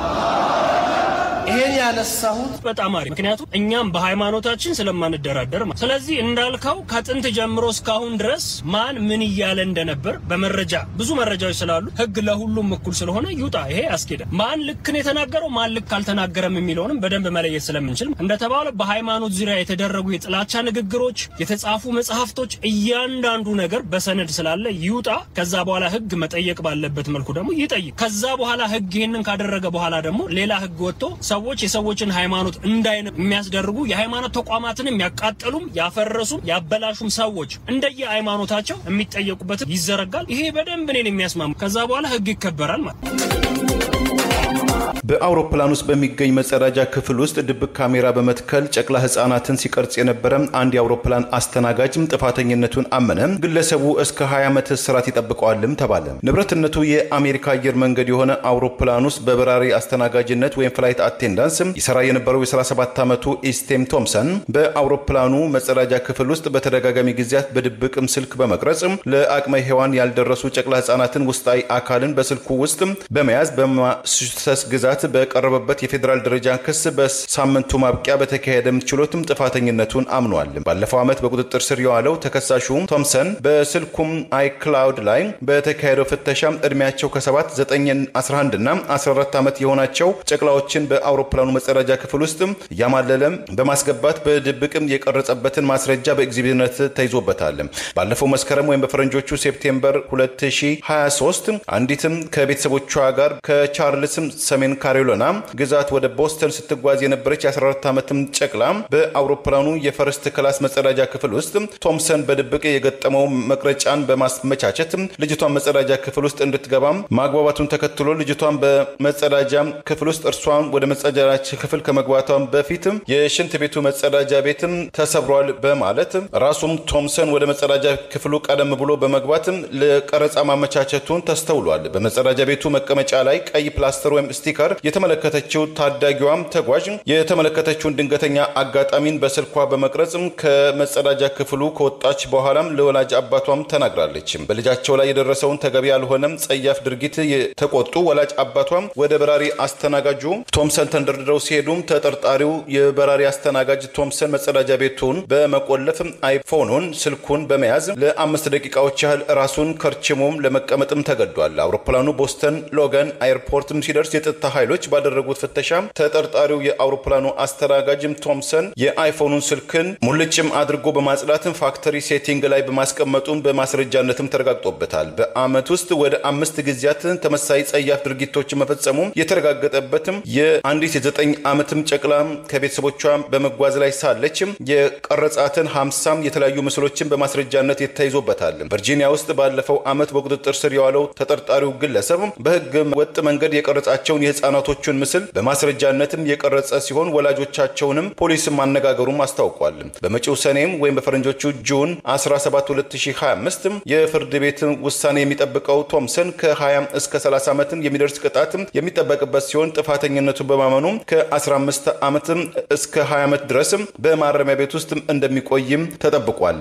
ይሄን ያነሳሁት በጣም አሪፍ ምክንያቱም እኛም በሃይማኖታችን ስለማንደራደር ማለት ስለዚህ እንዳልከው ከጥንት ጀምሮ እስካሁን ድረስ ማን ምን ይያለ እንደነበር በመረጃ ብዙ መረጃዎች ስላሉ ህግ ለሁሉም እኩል ስለሆነ ይውጣ። ይሄ አስኬደ ማን ልክን የተናገረው ማን ልክ አልተናገረም የሚለውንም በደንብ መለየት ስለምንችል እንደተባለው በሃይማኖት ዙሪያ የተደረጉ የጥላቻ ንግግሮች የተጻፉ መጽሐፍቶች እያንዳንዱ ነገር በሰነድ ስላለ ይውጣ። ከዛ በኋላ ህግ መጠየቅ ባለበት መልኩ ደግሞ ይጠይቅ። ከዛ በኋላ ህግ ይሄንን ካደረገ በኋላ ደግሞ ሌላ ህግ ወጥቶ ሰዎች የሰዎችን ሃይማኖት እንዳይነ የሚያስደርጉ የሃይማኖት ተቋማትን የሚያቃጠሉም ያፈረሱም ያበላሹም ሰዎች እንደየ ሃይማኖታቸው የሚጠየቁበት ይዘረጋል። ይሄ በደንብ እኔን የሚያስማማ ከዛ በኋላ ህግ ይከበራል ማለት በአውሮፕላን ውስጥ በሚገኝ መጸዳጃ ክፍል ውስጥ ድብቅ ካሜራ በመትከል ጨቅላ ህፃናትን ሲቀርጽ የነበረ አንድ የአውሮፕላን አስተናጋጅም ጥፋተኝነቱን አመነ። ግለሰቡ እስከ 20 ዓመት እስራት ይጠብቀዋልም ተባለ። ንብረትነቱ የአሜሪካ አየር መንገድ የሆነ አውሮፕላን ውስጥ በበራሪ አስተናጋጅነት ወይም ፍላይት አቴንዳንስ ይሰራ የነበረው የ37 ዓመቱ ኢስቴም ቶምሰን በአውሮፕላኑ መጸዳጃ ክፍል ውስጥ በተደጋጋሚ ጊዜያት በድብቅም ስልክ በመቅረጽ ለአቅመ ሔዋን ያልደረሱ ጨቅላ ህፃናትን ውስጣዊ አካልን በስልኩ ውስጥ በመያዝ በማስሰስ ግዛት በቀረበበት የፌዴራል ደረጃ ክስ በሳምንቱ ማብቂያ በተካሄደም ችሎትም ጥፋተኝነቱን አምኗል። ባለፈው ዓመት በቁጥጥር ስር የዋለው ተከሳሹ ቶምሰን በስልኩም አይክላውድ ላይ በተካሄደው ፍተሻም እድሜያቸው ከ7፣ 9፣ 11 እና 14 ዓመት የሆናቸው ጨቅላዎችን በአውሮፕላኑ መጸዳጃ ክፍል ውስጥ ያማለለ በማስገባት በድብቅም የቀረጸበትን ማስረጃ በኤግዚቢትነት ተይዞበታል። ባለፈው መስከረም ወይም በፈረንጆቹ ሴፕቴምበር 2023 አንዲትም ከቤተሰቦቿ ጋር ከቻርልስም ሰሜን ካሮላይና ግዛት ወደ ቦስተን ስትጓዝ የነበረች የ14 ዓመትም ጨቅላ በአውሮፕላኑ የፈርስት ክላስ መጸዳጃ ክፍል ውስጥ ቶምሰን በድብቅ የገጠመው መቅረጫን በማስመቻቸት ልጅቷን መጸዳጃ ክፍል ውስጥ እንድትገባ ማግባባቱን ተከትሎ ልጅቷን በመጸዳጃ ክፍል ውስጥ እርሷን ወደ መጸዳጃ ክፍል ከመግባቷ በፊት የሽንት ቤቱ መጸዳጃ ቤትም ተሰብሯል በማለት ራሱም ቶምሰን ወደ መጸዳጃ ክፍሉ ቀደም ብሎ በመግባት ለቀረጻ ማመቻቸቱን ተስተውሏል። በመጸዳጃ ቤቱ መቀመጫ ላይ ቀይ ፕላስተር ወይም ስቲከር የተመለከተችው ታዳጊዋም ተጓዥ የተመለከተችውን ድንገተኛ አጋጣሚን በስልኳ በመቅረጽ ከመጸዳጃ ክፍሉ ከወጣች በኋላም ለወላጅ አባቷም ተናግራለች። በልጃቸው ላይ የደረሰውን ተገቢ ያልሆነም ጸያፍ ድርጊት የተቆጡ ወላጅ አባቷም ወደ በራሪ አስተናጋጁ ቶምሰን ተንደርድረው ሲሄዱም ተጠርጣሪው የበራሪ አስተናጋጅ ቶምሰን መጸዳጃ ቤቱን በመቆለፍ አይፎኑን ስልኩን በመያዝ ለ5 ደቂቃዎች ያህል ራሱን ከርችሞም ለመቀመጥም ተገዷል። አውሮፕላኑ ቦስተን ሎጋን ኤርፖርትም ሲደርስ የጸጥታ ኃይሎች ባደረጉት ፍተሻ ተጠርጣሪው የአውሮፕላኑ አስተናጋጅም ቶምሰን የአይፎኑን ስልክን ሙልጭም አድርጎ በማጽዳትም ፋክተሪ ሴቲንግ ላይ በማስቀመጡም በማስረጃነትም ተረጋግጦበታል። በአመት ውስጥ ወደ 5 ጊዜያት ተመሳሳይ ጸያፍ ድርጊቶች መፈጸሙ የተረጋገጠበትም የአንዲት የ9 ዓመትም ጨቅላ ከቤተሰቦቿ በመጓዝ ላይ ሳለችም የቀረጻትን 50 የተለያዩ ምስሎችን በማስረጃነት ተይዞበታል። ቨርጂኒያ ውስጥ ባለፈው አመት በቁጥጥር ስር የዋለው ተጠርጣሪው ግለሰብ በህግ ወጥ መንገድ የቀረጻቸውን የህፃናቶቹን ምስል በማስረጃነትም የቀረጸ ሲሆን ወላጆቻቸውንም ፖሊስም ማነጋገሩም አስታውቋል። በመጪው ሰኔም ወይም በፈረንጆቹ ጁን 17 2025 የፍርድ ቤት ውሳኔ የሚጠብቀው ቶምሰን ከ20 እስከ 30 ዓመት የሚደርስ ቅጣት የሚጠበቅበት ሲሆን ጥፋተኝነቱን በማመኑ ከ15 ዓመት እስከ 20 ዓመት ድረስ በማረሚያ ቤት ውስጥ እንደሚቆይም ተጠብቋል።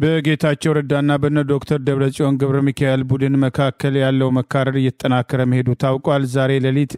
በጌታቸው ረዳና በነ ዶክተር ደብረጽዮን ገብረ ሚካኤል ቡድን መካከል ያለው መካረር እየተጠናከረ መሄዱ ታውቋል። ዛሬ ሌሊት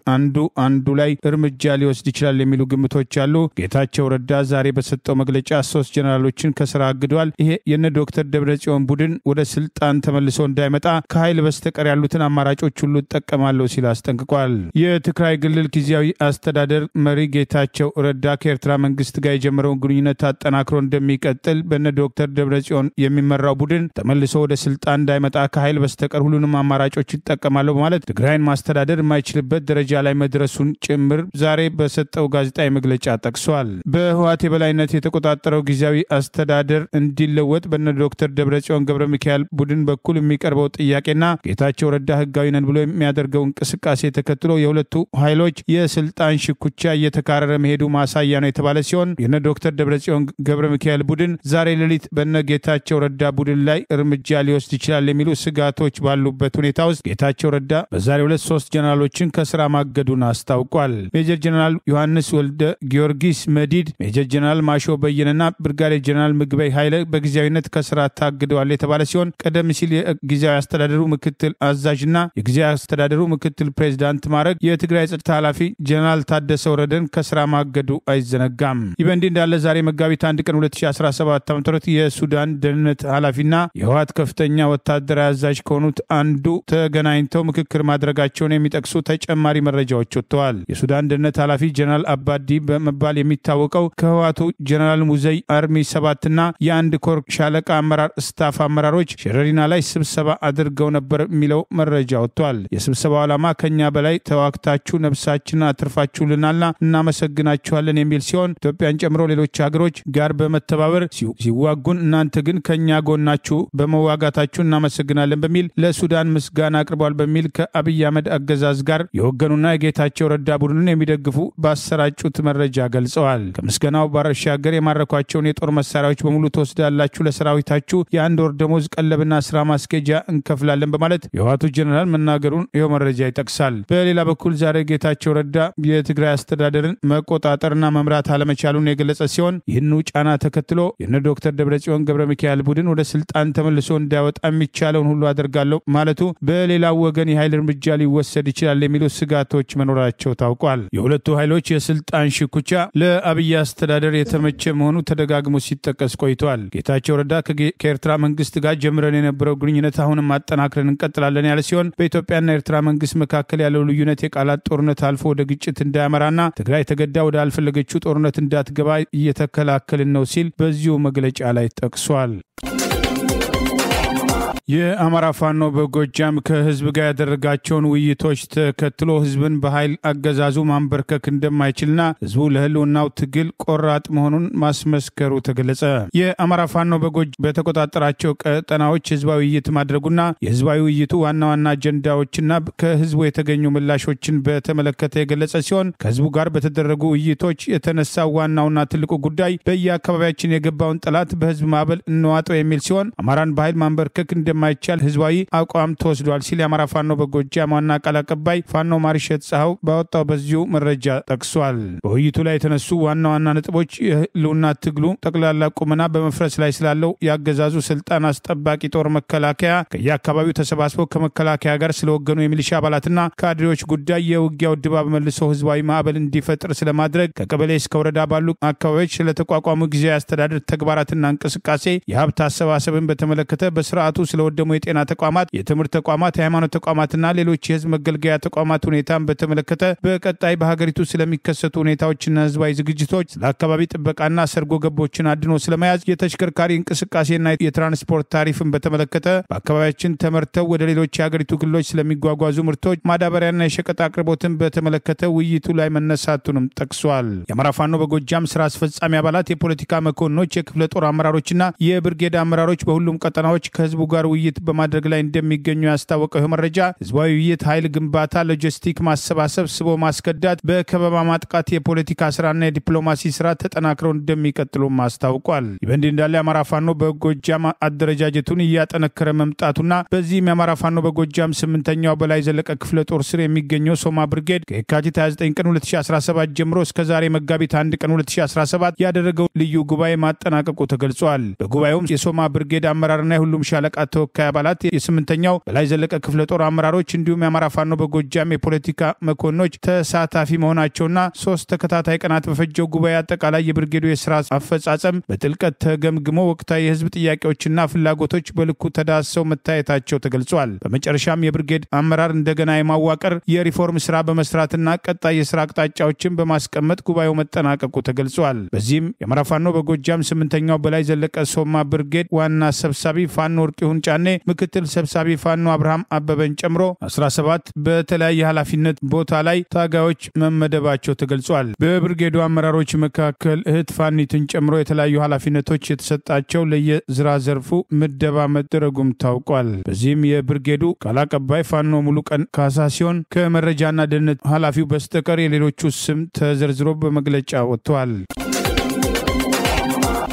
አንዱ ላይ እርምጃ ሊወስድ ይችላል የሚሉ ግምቶች አሉ። ጌታቸው ረዳ ዛሬ በሰጠው መግለጫ 3 ጀነራሎችን ከስራ አግዷል። ይሄ የነ ዶክተር ደብረጽዮን ቡድን ወደ ስልጣን ተመልሶ እንዳይመጣ ከኃይል በስተቀር ያሉትን አማራጮች ሁሉ ተጠቀማለሁ ሲል አስጠንቅቋል። የትግራይ ክልል ጊዜያዊ አስተዳደር መሪ ጌታቸው ረዳ ከኤርትራ መንግስት ጋር የጀመረውን ግንኙነት አጠናክሮ እንደሚቀጥል በነ ዶክተር ደብረጽዮን የሚመራው ቡድን ተመልሶ ወደ ስልጣን እንዳይመጣ ከኃይል በስተቀር ሁሉንም አማራጮች ይጠቀማሉ በማለት ትግራይን ማስተዳደር የማይችልበት ደረጃ ላይ መድረሱን ጭምር ዛሬ በሰጠው ጋዜጣዊ መግለጫ ጠቅሷል። በህወሓት የበላይነት የተቆጣጠረው ጊዜያዊ አስተዳደር እንዲለወጥ በነ ዶክተር ደብረጽዮን ገብረ ሚካኤል ቡድን በኩል የሚቀርበው ጥያቄና ጌታቸው ረዳ ህጋዊ ነን ብሎ የሚያደርገው እንቅስቃሴ ተከትሎ የሁለቱ ኃይሎች የስልጣን ሽኩቻ እየተካረረ መሄዱ ማሳያ ነው የተባለ ሲሆን የነ ዶክተር ደብረጽዮን ገብረ ሚካኤል ቡድን ዛሬ ሌሊት በነ ጌታቸው ረዳ ቡድን ላይ እርምጃ ሊወስድ ይችላል የሚሉ ስጋቶች ባሉበት ሁኔታ ውስጥ ጌታቸው ረዳ በዛሬው ዕለት 3 ጀነራሎችን ከስራ ማገዱን አስታውቋል። ሜጀር ጀነራል ዮሐንስ ወልደ ጊዮርጊስ መዲድ፣ ሜጀር ጀነራል ማሾ በየነና ብርጋዴር ጀነራል ምግበይ ኃይለ በጊዜያዊነት ከስራ ታግደዋል የተባለ ሲሆን ቀደም ሲል የጊዜያዊ አስተዳደሩ ምክትል አዛዥና የጊዜያዊ አስተዳደሩ ምክትል ፕሬዝዳንት ማዕረግ የትግራይ ጸጥታ ኃላፊ ጀነራል ታደሰ ወረደን ከስራ ማገዱ አይዘነጋም። ይህ በእንዲህ እንዳለ ዛሬ መጋቢት 1 ቀን 2017 ዓ.ም የሱዳን ደህንነት ኃላፊና የህወሓት ከፍተኛ ወታደራዊ አዛዥ ከሆኑት አንዱ ተገናኝተው ምክክር ማድረጋቸውን የሚጠቅሱ ተጨማሪ መረጃዎች ወጥተዋል። የሱዳን ደህንነት ኃላፊ ጀነራል አባዲ በመባል የሚታወቀው ከህወሓቱ ጀነራል ሙዘይ አርሚ 7 እና የአንድ ኮር ሻለቃ አመራር ስታፍ አመራሮች ሸረሪና ላይ ስብሰባ አድርገው ነበር የሚለው መረጃ ወጥቷል። የስብሰባው ዓላማ ከኛ በላይ ተዋክታችሁ ነፍሳችንን አትርፋችሁልናልና እናመሰግናችኋለን የሚል ሲሆን ኢትዮጵያን ጨምሮ ሌሎች ሀገሮች ጋር በመተባበር ሲዋጉን እናንተ ግን ከኛ ጎናችሁ በመዋጋታችሁ እናመሰግናለን በሚል ለሱዳን ምስጋና አቅርቧል በሚል ከአብይ አህመድ አገዛዝ ጋር የወገኑና የጌታቸው ረዳ ቡድንን የሚደግፉ ባሰራጩት መረጃ ገልጸዋል። ከምስጋናው ባሻገር የማረኳቸውን የጦር መሳሪያዎች በሙሉ ተወስዳላችሁ፣ ለሰራዊታችሁ የአንድ ወር ደሞዝ ቀለብና ስራ ማስኬጃ እንከፍላለን በማለት የህወሓቱ ጀነራል መናገሩን ይኸው መረጃ ይጠቅሳል። በሌላ በኩል ዛሬ ጌታቸው ረዳ የትግራይ አስተዳደርን መቆጣጠርና መምራት አለመቻሉን የገለጸ ሲሆን ይህንኑ ጫና ተከትሎ የነ ዶክተር ደብረጽዮን ገብረ ፓትሪያርካል ቡድን ወደ ስልጣን ተመልሶ እንዳይወጣ የሚቻለውን ሁሉ አደርጋለሁ ማለቱ በሌላው ወገን የኃይል እርምጃ ሊወሰድ ይችላል የሚሉ ስጋቶች መኖራቸው ታውቋል። የሁለቱ ኃይሎች የስልጣን ሽኩቻ ለአብይ አስተዳደር የተመቸ መሆኑ ተደጋግሞ ሲጠቀስ ቆይቷል። ጌታቸው ረዳ ከኤርትራ መንግስት ጋር ጀምረን የነበረው ግንኙነት አሁንም ማጠናከርን እንቀጥላለን ያለ ሲሆን በኢትዮጵያና ኤርትራ መንግስት መካከል ያለው ልዩነት የቃላት ጦርነት አልፎ ወደ ግጭት እንዳያመራና ትግራይ ተገዳ ወደ አልፈለገችው ጦርነት እንዳትገባ እየተከላከልን ነው ሲል በዚሁ መግለጫ ላይ ጠቅሷል። የአማራ ፋኖ በጎጃም ከህዝብ ጋር ያደረጋቸውን ውይይቶች ተከትሎ ህዝብን በኃይል አገዛዙ ማንበርከክ እንደማይችልና ህዝቡ ለህልውናው ትግል ቆራጥ መሆኑን ማስመስከሩ ተገለጸ። የአማራ ፋኖ በጎጃም በተቆጣጠራቸው ቀጠናዎች ህዝባዊ ውይይት ማድረጉና የህዝባዊ ውይይቱ ዋና ዋና አጀንዳዎችና ከህዝቡ የተገኙ ምላሾችን በተመለከተ የገለጸ ሲሆን ከህዝቡ ጋር በተደረጉ ውይይቶች የተነሳው ዋናውና ትልቁ ጉዳይ በየአካባቢያችን የገባውን ጠላት በህዝብ ማዕበል እንዋጠው የሚል ሲሆን አማራን በኃይል ማንበርከክ እንደማይቻል ህዝባዊ አቋም ተወስዷል ሲል የአማራ ፋኖ በጎጃም ዋና ቃል አቀባይ ፋኖ ማርሸት ጻው ባወጣው በዚሁ መረጃ ጠቅሷል። በውይይቱ ላይ የተነሱ ዋና ዋና ነጥቦች የህልውና ትግሉ ጠቅላላ ቁመና በመፍረስ ላይ ስላለው ያገዛዙ ስልጣን አስጠባቂ ጦር መከላከያ ከየአካባቢው ተሰባስበው ከመከላከያ ጋር ስለወገኑ የሚሊሻ አባላትና ካድሬዎች ጉዳይ የውጊያው ድባብ መልሶ ህዝባዊ ማዕበል እንዲፈጥር ስለማድረግ ከቀበሌ እስከ ወረዳ ባሉ አካባቢዎች ስለተቋቋሙ ጊዜያዊ አስተዳደር ተግባራትና እንቅስቃሴ የሀብት አሰባሰብን በተመለከተ በስርዓቱ ስለወደሙ የጤና ተቋማት፣ የትምህርት ተቋማት፣ የሃይማኖት ተቋማትና ሌሎች የህዝብ መገልገያ ተቋማት ሁኔታን በተመለከተ በቀጣይ በሀገሪቱ ስለሚከሰቱ ሁኔታዎችና ህዝባዊ ዝግጅቶች፣ ስለ አካባቢ ጥበቃና ሰርጎ ገቦችን አድኖ ስለመያዝ፣ የተሽከርካሪ እንቅስቃሴና የትራንስፖርት ታሪፍን በተመለከተ በአካባቢያችን ተመርተው ወደ ሌሎች የሀገሪቱ ክልሎች ስለሚጓጓዙ ምርቶች፣ ማዳበሪያና የሸቀጥ አቅርቦትን በተመለከተ ውይይቱ ላይ መነሳቱንም ጠቅሷል። የአማራ ፋኖ በጎጃም ስራ አስፈጻሚ አባላት፣ የፖለቲካ መኮንኖች፣ የክፍለ ጦር አመራሮችና የብርጌድ አመራሮች በሁሉም ቀጠናዎች ከህዝቡ ጋር ውይይት በማድረግ ላይ እንደሚገኙ ያስታወቀው መረጃ ህዝባዊ ውይይት ኃይል ግንባታ፣ ሎጂስቲክ ማሰባሰብ፣ ስቦ ማስከዳት፣ በከበባ ማጥቃት፣ የፖለቲካ ስራና የዲፕሎማሲ ስራ ተጠናክረው እንደሚቀጥሉ አስታውቋል። ይበንዲ እንዳለ የአማራ ፋኖ በጎጃም አደረጃጀቱን እያጠነከረ መምጣቱና በዚህም የአማራ ፋኖ በጎጃም 8ኛው በላይ ዘለቀ ክፍለ ጦር ስር የሚገኘው ሶማ ብርጌድ ከየካቲት 29 ቀን 2017 ጀምሮ እስከ ዛሬ መጋቢት 1 ቀን 2017 ያደረገው ልዩ ጉባኤ ማጠናቀቁ ተገልጿል። በጉባኤውም የሶማ ብርጌድ አመራርና የሁሉም ሻለቃ ተወካይ አባላት፣ የ8ኛው በላይ ዘለቀ ክፍለ ጦር አመራሮች እንዲሁም የአማራ ፋኖ በጎጃም የፖለቲካ መኮንኖች ተሳታፊ መሆናቸውና 3 ተከታታይ ቀናት በፈጀው ጉባኤ አጠቃላይ የብርጌዱ የስራ አፈጻጸም በጥልቀት ተገምግሞ ወቅታዊ የህዝብ ጥያቄዎችና ፍላጎቶች በልኩ ተዳሰው መታየታቸው ተገልጿል። በመጨረሻም የብርጌድ አመራር እንደገና የማዋቀር የሪፎርም ስራ በመስራትና ቀጣይ የስራ አቅጣጫዎችን በማስቀመጥ ጉባኤው መጠናቀቁ ተገልጿል። በዚህም የአማራ ፋኖ በጎጃም 8ኛው በላይ ዘለቀ ሶማ ብርጌድ ዋና ሰብሳቢ ፋኖ ወርቂሁን ጫኔ፣ ምክትል ሰብሳቢ ፋኖ አብርሃም አበበን ጨምሮ 17 በተለያየ ኃላፊነት ቦታ ላይ ታጋዮች መመደባቸው ተገልጿል። በብርጌዱ አመራሮች መካከል እህት ፋኒትን ጨምሮ የተለያዩ ኃላፊነቶች የተሰጣቸው ለየዝራ ዘርፉ ምደባ መደረጉም ታውቋል። በዚህም የብርጌዱ ቃል አቀባይ ፋኖ ሙሉ ቀን ካሳ ሲሆን ከመረጃና ደህንነት ኃላፊው በስተቀር የሌሎቹ ስም ተዘርዝሮ በመግለጫ ወጥቷል።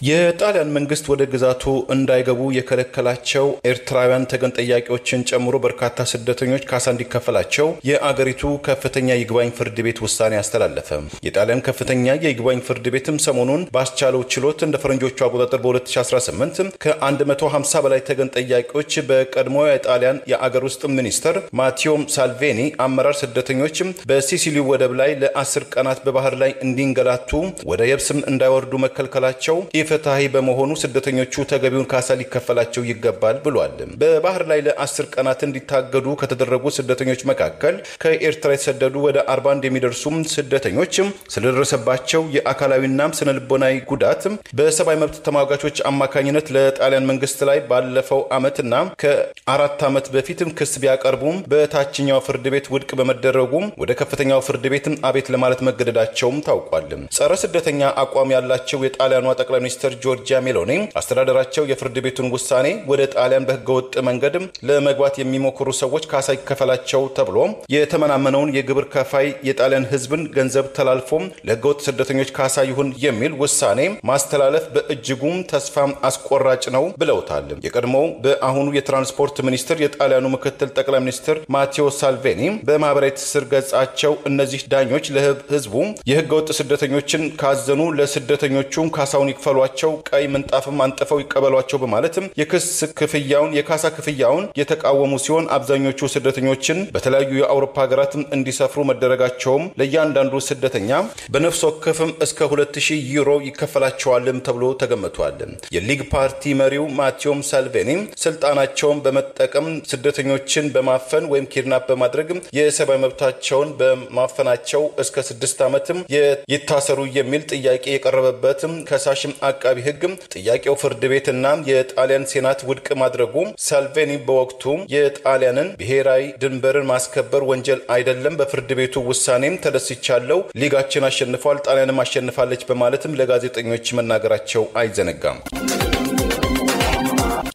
የጣሊያን መንግስት ወደ ግዛቱ እንዳይገቡ የከለከላቸው ኤርትራውያን ተገን ጠያቂዎችን ጨምሮ በርካታ ስደተኞች ካሳ እንዲከፈላቸው የአገሪቱ ከፍተኛ ይግባኝ ፍርድ ቤት ውሳኔ አስተላለፈ። የጣሊያን ከፍተኛ የይግባኝ ፍርድ ቤትም ሰሞኑን ባስቻለው ችሎት እንደ ፈረንጆቹ አቆጣጠር በ2018 ከ150 በላይ ተገን ጠያቂዎች በቀድሞ የጣሊያን የአገር ውስጥ ሚኒስትር ማቴዎ ሳልቬኒ አመራር ስደተኞች በሲሲሊ ወደብ ላይ ለ10 ቀናት በባህር ላይ እንዲንገላቱ ወደ የብስም እንዳይወርዱ መከልከላቸው ፍትሃዊ በመሆኑ ስደተኞቹ ተገቢውን ካሳ ሊከፈላቸው ይገባል ብሏል። በባህር ላይ ለ10 ቀናት እንዲታገዱ ከተደረጉ ስደተኞች መካከል ከኤርትራ የተሰደዱ ወደ 41 የሚደርሱ ስደተኞች ስለደረሰባቸው የአካላዊና ስነልቦናዊ ጉዳት በሰብአዊ መብት ተሟጋቾች አማካኝነት ለጣሊያን መንግስት ላይ ባለፈው ዓመትና ከ4 ዓመት በፊትም ክስ ቢያቀርቡም በታችኛው ፍርድ ቤት ውድቅ በመደረጉ ወደ ከፍተኛው ፍርድ ቤት አቤት ለማለት መገደዳቸውም ታውቋል። ጸረ ስደተኛ አቋም ያላቸው የጣሊያኗ ጠቅላይ ሚኒስትር ጆርጂያ ሜሎኒ አስተዳደራቸው የፍርድ ቤቱን ውሳኔ ወደ ጣሊያን በህገወጥ መንገድ ለመግባት የሚሞክሩ ሰዎች ካሳ ይከፈላቸው ተብሎ የተመናመነውን የግብር ከፋይ የጣሊያን ህዝብን ገንዘብ ተላልፎ ለህገወጥ ስደተኞች ካሳ ይሁን የሚል ውሳኔ ማስተላለፍ በእጅጉም ተስፋ አስቆራጭ ነው ብለውታል። የቀድሞው በአሁኑ የትራንስፖርት ሚኒስትር የጣሊያኑ ምክትል ጠቅላይ ሚኒስትር ማቴዎ ሳልቬኒ በማህበራዊ ትስስር ገጻቸው እነዚህ ዳኞች ለህዝቡ የህገወጥ ስደተኞችን ካዘኑ ለስደተኞቹ ካሳውን ይክፈሏቸው ይቀበሏቸው፣ ቀይ ምንጣፍም አንጥፈው ይቀበሏቸው በማለትም የካሳ ክፍያውን የተቃወሙ ሲሆን አብዛኞቹ ስደተኞችን በተለያዩ የአውሮፓ ሀገራት እንዲሰፍሩ መደረጋቸውም ለእያንዳንዱ ስደተኛ በነፍስ ወከፍም እስከ 2000 ዩሮ ይከፈላቸዋልም ተብሎ ተገምቷል። የሊግ ፓርቲ መሪው ማቴዎ ሳልቬኒ ስልጣናቸውን በመጠቀም ስደተኞችን በማፈን ወይም ኪድናፕ በማድረግ የሰብአዊ መብታቸውን በማፈናቸው እስከ 6 ዓመትም ይታሰሩ የሚል ጥያቄ የቀረበበትም ከሳሽም አቃቢ ህግ ጥያቄው ፍርድ ቤትና የጣሊያን ሴናት ውድቅ ማድረጉ ሳልቬኒ በወቅቱ የጣሊያንን ብሔራዊ ድንበርን ማስከበር ወንጀል አይደለም፣ በፍርድ ቤቱ ውሳኔም ተደስቻለሁ፣ ሊጋችን አሸንፏል፣ ጣሊያንም አሸንፋለች በማለትም ለጋዜጠኞች መናገራቸው አይዘነጋም።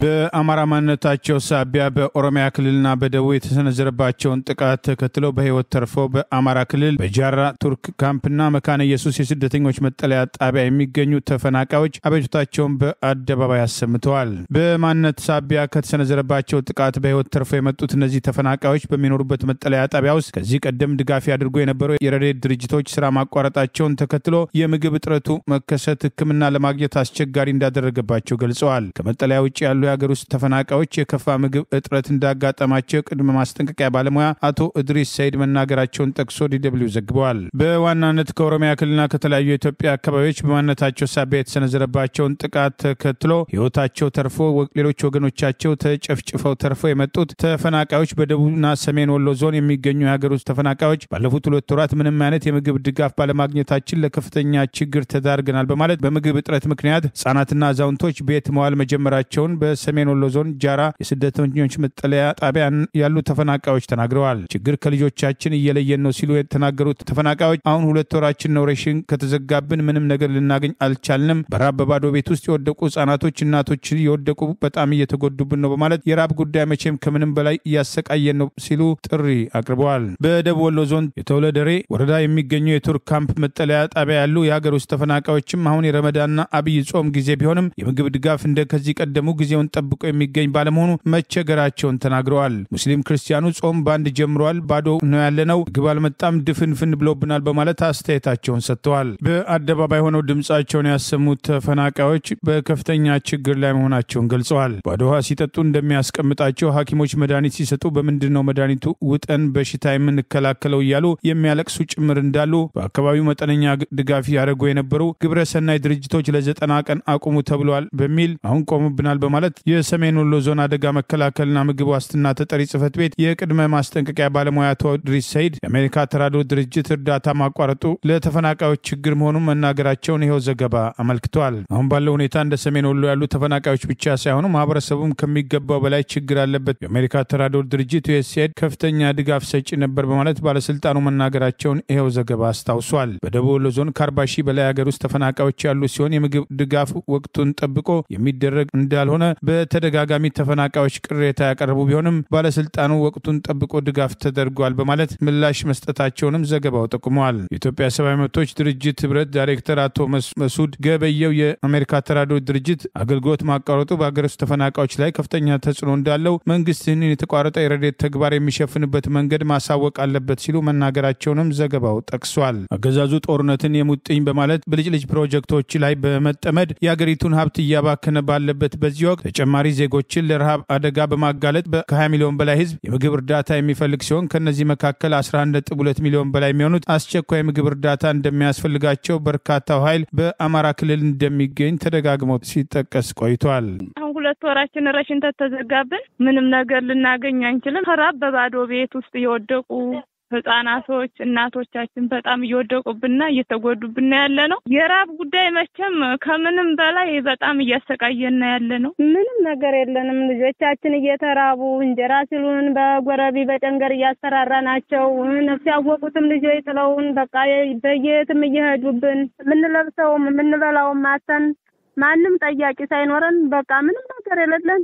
በአማራ ማንነታቸው ሳቢያ በኦሮሚያ ክልልና በደቡብ የተሰነዘረባቸውን ጥቃት ተከትለው በህይወት ተርፈው በአማራ ክልል በጃራ ቱርክ ካምፕና መካነ ኢየሱስ የስደተኞች መጠለያ ጣቢያ የሚገኙ ተፈናቃዮች አቤቱታቸውን በአደባባይ አሰምተዋል። በማንነት ሳቢያ ከተሰነዘረባቸው ጥቃት በህይወት ተርፈው የመጡት እነዚህ ተፈናቃዮች በሚኖሩበት መጠለያ ጣቢያ ውስጥ ከዚህ ቀደም ድጋፍ ያድርጉ የነበሩ የረድኤት ድርጅቶች ስራ ማቋረጣቸውን ተከትሎ የምግብ እጥረቱ መከሰት ሕክምና ለማግኘት አስቸጋሪ እንዳደረገባቸው ገልጸዋል። ከመጠለያ ውጭ ያሉ የሀገር ውስጥ ተፈናቃዮች የከፋ ምግብ እጥረት እንዳጋጠማቸው ቅድመ ማስጠንቀቂያ ባለሙያ አቶ እድሪስ ሰይድ መናገራቸውን ጠቅሶ ዲደብሊው ዘግበዋል። በዋናነት ከኦሮሚያ ክልልና ከተለያዩ የኢትዮጵያ አካባቢዎች በማንነታቸው ሳቢያ የተሰነዘረባቸውን ጥቃት ተከትሎ ህይወታቸው ተርፎ ሌሎች ወገኖቻቸው ተጨፍጭፈው ተርፈው የመጡት ተፈናቃዮች በደቡብና ሰሜን ወሎ ዞን የሚገኙ የሀገር ውስጥ ተፈናቃዮች ባለፉት 2 ወራት ምንም አይነት የምግብ ድጋፍ ባለማግኘታችን ለከፍተኛ ችግር ተዳርገናል በማለት በምግብ እጥረት ምክንያት ህጻናትና አዛውንቶች ቤት መዋል መጀመራቸውን በሰሜን ወሎ ዞን ጃራ የስደተኞች መጠለያ ጣቢያ ያሉ ተፈናቃዮች ተናግረዋል። ችግር ከልጆቻችን እየለየን ነው ሲሉ የተናገሩት ተፈናቃዮች አሁን 2 ወራችን ነው ሬሽን ከተዘጋብን ምንም ነገር ልናገኝ አልቻልንም። በራብ በባዶ ቤት ውስጥ የወደቁ ህጻናቶች እናቶች የወደቁ በጣም እየተጎዱብን ነው በማለት የራብ ጉዳይ መቼም ከምንም በላይ እያሰቃየን ነው ሲሉ ጥሪ አቅርበዋል። በደቡብ ወሎ ዞን የተወለደሬ ወረዳ የሚገኙ የቱርክ ካምፕ መጠለያ ጣቢያ ያሉ የሀገር ውስጥ ተፈናቃዮችም አሁን የረመዳንና አብይ ጾም ጊዜ ቢሆንም የምግብ ድጋፍ እንደ ከዚህ ቀደሙ ጊዜውን ጠብቆ የሚገኝ ባለመሆኑ መቸገራቸውን ተናግረዋል። ሙስሊም ክርስቲያኑ ጾም ባንድ ጀምሯል፣ ባዶ ነው ያለነው፣ ምግብ አልመጣም፣ ድፍንፍን ብሎብናል በማለት አስተያየታቸውን ሰጥተዋል። በአደባባይ ሆነው ድምጻቸውን ያሰሙት ተፈናቃዮች በከፍተኛ ችግር ላይ መሆናቸውን ገልጸዋል። ባዶ ውሃ ሲጠጡ እንደሚያስቀምጣቸው፣ ሐኪሞች መድኃኒት ሲሰጡ በምንድነው መድኃኒቱ ውጠን በሽታ የምንከላከለው እያሉ የሚያለቅሱ ጭምር እንዳሉ፣ በአካባቢው መጠነኛ ድጋፍ ያደረጉ የነበሩ ግብረ ሰናይ ድርጅቶች ለ90 ቀን አቁሙ ተብሏል በሚል አሁን ቆሙብናል በማለት የሰሜን ወሎ ዞን አደጋ መከላከልና ምግብ ዋስትና ተጠሪ ጽህፈት ቤት የቅድመ ማስጠንቀቂያ ባለሙያ አቶ እድሪስ ሰይድ የአሜሪካ ተራድኦ ድርጅት እርዳታ ማቋረጡ ለተፈናቃዮች ችግር መሆኑን መናገራቸውን ይኸው ዘገባ አመልክቷል። አሁን ባለው ሁኔታ እንደ ሰሜን ወሎ ያሉ ተፈናቃዮች ብቻ ሳይሆኑ ማህበረሰቡም ከሚገባው በላይ ችግር አለበት። የአሜሪካ ተራድኦ ድርጅት ዩኤስኤድ ከፍተኛ ድጋፍ ሰጪ ነበር በማለት ባለስልጣኑ መናገራቸውን ይኸው ዘገባ አስታውሷል። በደቡብ ወሎ ዞን ከ40 ሺህ በላይ ሀገር ውስጥ ተፈናቃዮች ያሉ ሲሆን የምግብ ድጋፍ ወቅቱን ጠብቆ የሚደረግ እንዳልሆነ በተደጋጋሚ ተፈናቃዮች ቅሬታ ያቀረቡ ቢሆንም ባለስልጣኑ ወቅቱን ጠብቆ ድጋፍ ተደርጓል በማለት ምላሽ መስጠታቸውንም ዘገባው ጠቁመዋል። የኢትዮጵያ ሰብአዊ መብቶች ድርጅት ህብረት ዳይሬክተር አቶ መስዑድ ገበየው የአሜሪካ ተራድኦ ድርጅት አገልግሎት ማቋረጡ በሀገር ውስጥ ተፈናቃዮች ላይ ከፍተኛ ተጽዕኖ እንዳለው መንግስት ይህንን የተቋረጠ የረድኤት ተግባር የሚሸፍንበት መንገድ ማሳወቅ አለበት ሲሉ መናገራቸውንም ዘገባው ጠቅሷል። አገዛዙ ጦርነትን የሙጥኝ በማለት ብልጭልጭ ፕሮጀክቶች ላይ በመጠመድ የሀገሪቱን ሀብት እያባከነ ባለበት በዚህ ወቅት ተጨማሪ ዜጎችን ለረሃብ አደጋ በማጋለጥ ከ20 ሚሊዮን በላይ ህዝብ የምግብ እርዳታ የሚፈልግ ሲሆን ከነዚህ መካከል 11.2 ሚሊዮን በላይ የሚሆኑት አስቸኳይ ምግብ እርዳታ እንደሚያስፈልጋቸው በርካታው ኃይል በአማራ ክልል እንደሚገኝ ተደጋግሞ ሲጠቀስ ቆይቷል። 2 ወራችን ሬሽን ተዘጋብን ምንም ነገር ልናገኝ አንችልም። ከራብ በባዶ ቤት ውስጥ የወደቁ ህፃናቶች እናቶቻችን በጣም እየወደቁብንና እየተጎዱብን ያለ ነው። የራብ ጉዳይ መቼም ከምንም በላይ በጣም እያሰቃየን ያለ ነው። ምንም ነገር የለንም። ልጆቻችን እየተራቡ እንጀራ ሲሉን በጎረቢ በጨንገር እያሰራራናቸው ነፍስ ያወቁትም ልጆች ጥለውን በቃ በየትም እየሄዱብን ምንለብሰውም ምንበላውም ማተን ማንም ጠያቂ ሳይኖረን በቃ ምንም ነገር የሌለን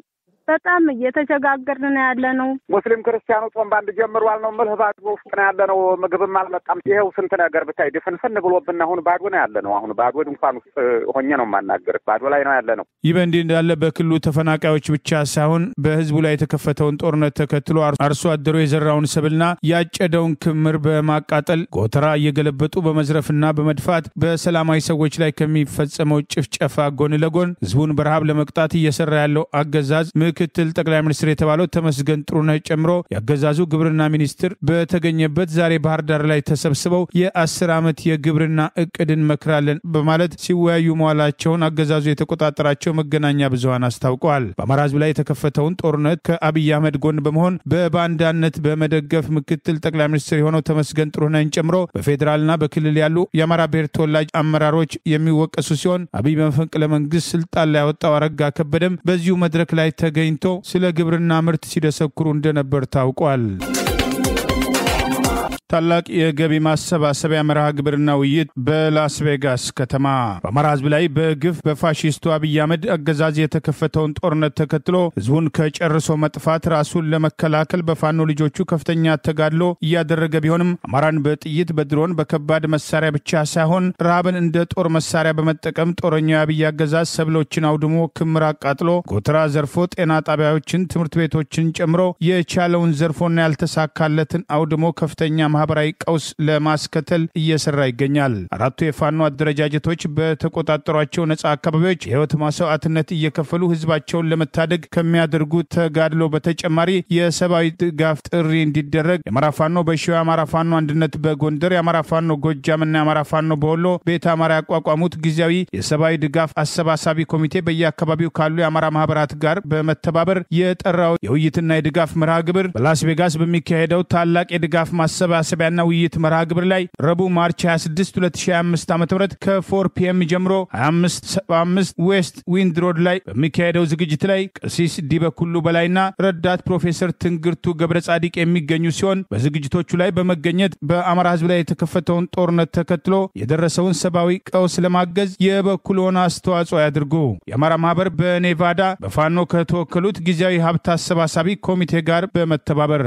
በጣም እየተቸጋገርን ያለነው። ሙስሊም ክርስቲያኑ ጾም ባንድ ጀምሯል ነው መልህ ባዶ ውስጥ ነው ያለነው። ምግብም አልመጣም። ይሄው ስንት ነገር ብታይ ድፍንፍን ብሎብን አሁን ባዶ ነው ያለነው። አሁን ባዶ እንኳን ውስጥ ሆኜ ነው የማናገር። ባዶ ላይ ነው ያለነው። ይህ በእንዲህ እንዳለ በክልሉ ተፈናቃዮች ብቻ ሳይሆን በህዝቡ ላይ የተከፈተውን ጦርነት ተከትሎ አርሶ አደሩ የዘራውን ሰብልና ያጨደውን ክምር በማቃጠል ጎተራ እየገለበጡ በመዝረፍና በመድፋት በሰላማዊ ሰዎች ላይ ከሚፈጸመው ጭፍጨፋ ጎን ለጎን ህዝቡን በረሃብ ለመቅጣት እየሰራ ያለው አገዛዝ ምክትል ጠቅላይ ሚኒስትር የተባለው ተመስገን ጥሩነህ ጨምሮ ያገዛዙ ግብርና ሚኒስትር በተገኘበት ዛሬ ባህር ዳር ላይ ተሰብስበው የ10 ዓመት የግብርና እቅድን መክራለን በማለት ሲወያዩ መዋላቸውን አገዛዙ የተቆጣጠራቸው መገናኛ ብዙሃን አስታውቀዋል። በአማራ ህዝብ ላይ የተከፈተውን ጦርነት ከአብይ አህመድ ጎን በመሆን በባንዳነት በመደገፍ ምክትል ጠቅላይ ሚኒስትር የሆነው ተመስገን ጥሩነህን ጨምሮ በፌዴራልና በክልል ያሉ የአማራ ብሔር ተወላጅ አመራሮች የሚወቀሱ ሲሆን አብይ በመፈንቅለ መንግስት ስልጣን ላይ ያወጣው አረጋ ከበደም በዚሁ መድረክ ላይ ተገኝቶ ስለ ግብርና ምርት ሲደሰኩሩ እንደነበር ታውቋል። ታላቅ የገቢ ማሰባሰቢያ መርሃ ግብርና ውይይት በላስ ቬጋስ ከተማ። በአማራ ህዝብ ላይ በግፍ በፋሺስቱ አብይ አህመድ አገዛዝ የተከፈተውን ጦርነት ተከትሎ ህዝቡን ከጨርሶ መጥፋት ራሱን ለመከላከል በፋኖ ልጆቹ ከፍተኛ ተጋድሎ እያደረገ ቢሆንም አማራን በጥይት በድሮን በከባድ መሳሪያ ብቻ ሳይሆን ረሃብን እንደ ጦር መሳሪያ በመጠቀም ጦረኛው የአብይ አገዛዝ ሰብሎችን አውድሞ ክምር አቃጥሎ ጎተራ ዘርፎ ጤና ጣቢያዎችን ትምህርት ቤቶችን ጨምሮ የቻለውን ዘርፎና ያልተሳካለትን አውድሞ ከፍተኛ ማህበራዊ ቀውስ ለማስከተል እየሰራ ይገኛል። አራቱ የፋኖ አደረጃጀቶች በተቆጣጠሯቸው ነጻ አካባቢዎች የህይወት መስዋዕትነት እየከፈሉ ህዝባቸውን ለመታደግ ከሚያደርጉት ተጋድሎ በተጨማሪ የሰብአዊ ድጋፍ ጥሪ እንዲደረግ የአማራ ፋኖ በሸዋ፣ የአማራ ፋኖ አንድነት በጎንደር፣ የአማራ ፋኖ ጎጃምና የአማራ ፋኖ በወሎ ቤተ አማራ ያቋቋሙት ጊዜያዊ የሰብአዊ ድጋፍ አሰባሳቢ ኮሚቴ በየአካባቢው ካሉ የአማራ ማህበራት ጋር በመተባበር የጠራው የውይይትና የድጋፍ መርሃ ግብር በላስ ቬጋስ በሚካሄደው ታላቅ የድጋፍ ማሰባሰቢያና ውይይት መርሃ ግብር ላይ ረቡዕ ማርች 26 2025 ዓ.ም ከ4 ፒኤም ጀምሮ 2575 ዌስት ዊንድ ሮድ ላይ በሚካሄደው ዝግጅት ላይ ቀሲስ ዲበኩሉ በላይና ረዳት ፕሮፌሰር ትንግርቱ ገብረ ጻዲቅ የሚገኙ ሲሆን በዝግጅቶቹ ላይ በመገኘት በአማራ ህዝብ ላይ የተከፈተውን ጦርነት ተከትሎ የደረሰውን ሰብአዊ ቀውስ ለማገዝ የበኩልዎን አስተዋጽኦ ያድርጉ። የአማራ ማህበር በኔቫዳ በፋኖ ከተወከሉት ጊዜያዊ ሀብት አሰባሳቢ ኮሚቴ ጋር በመተባበር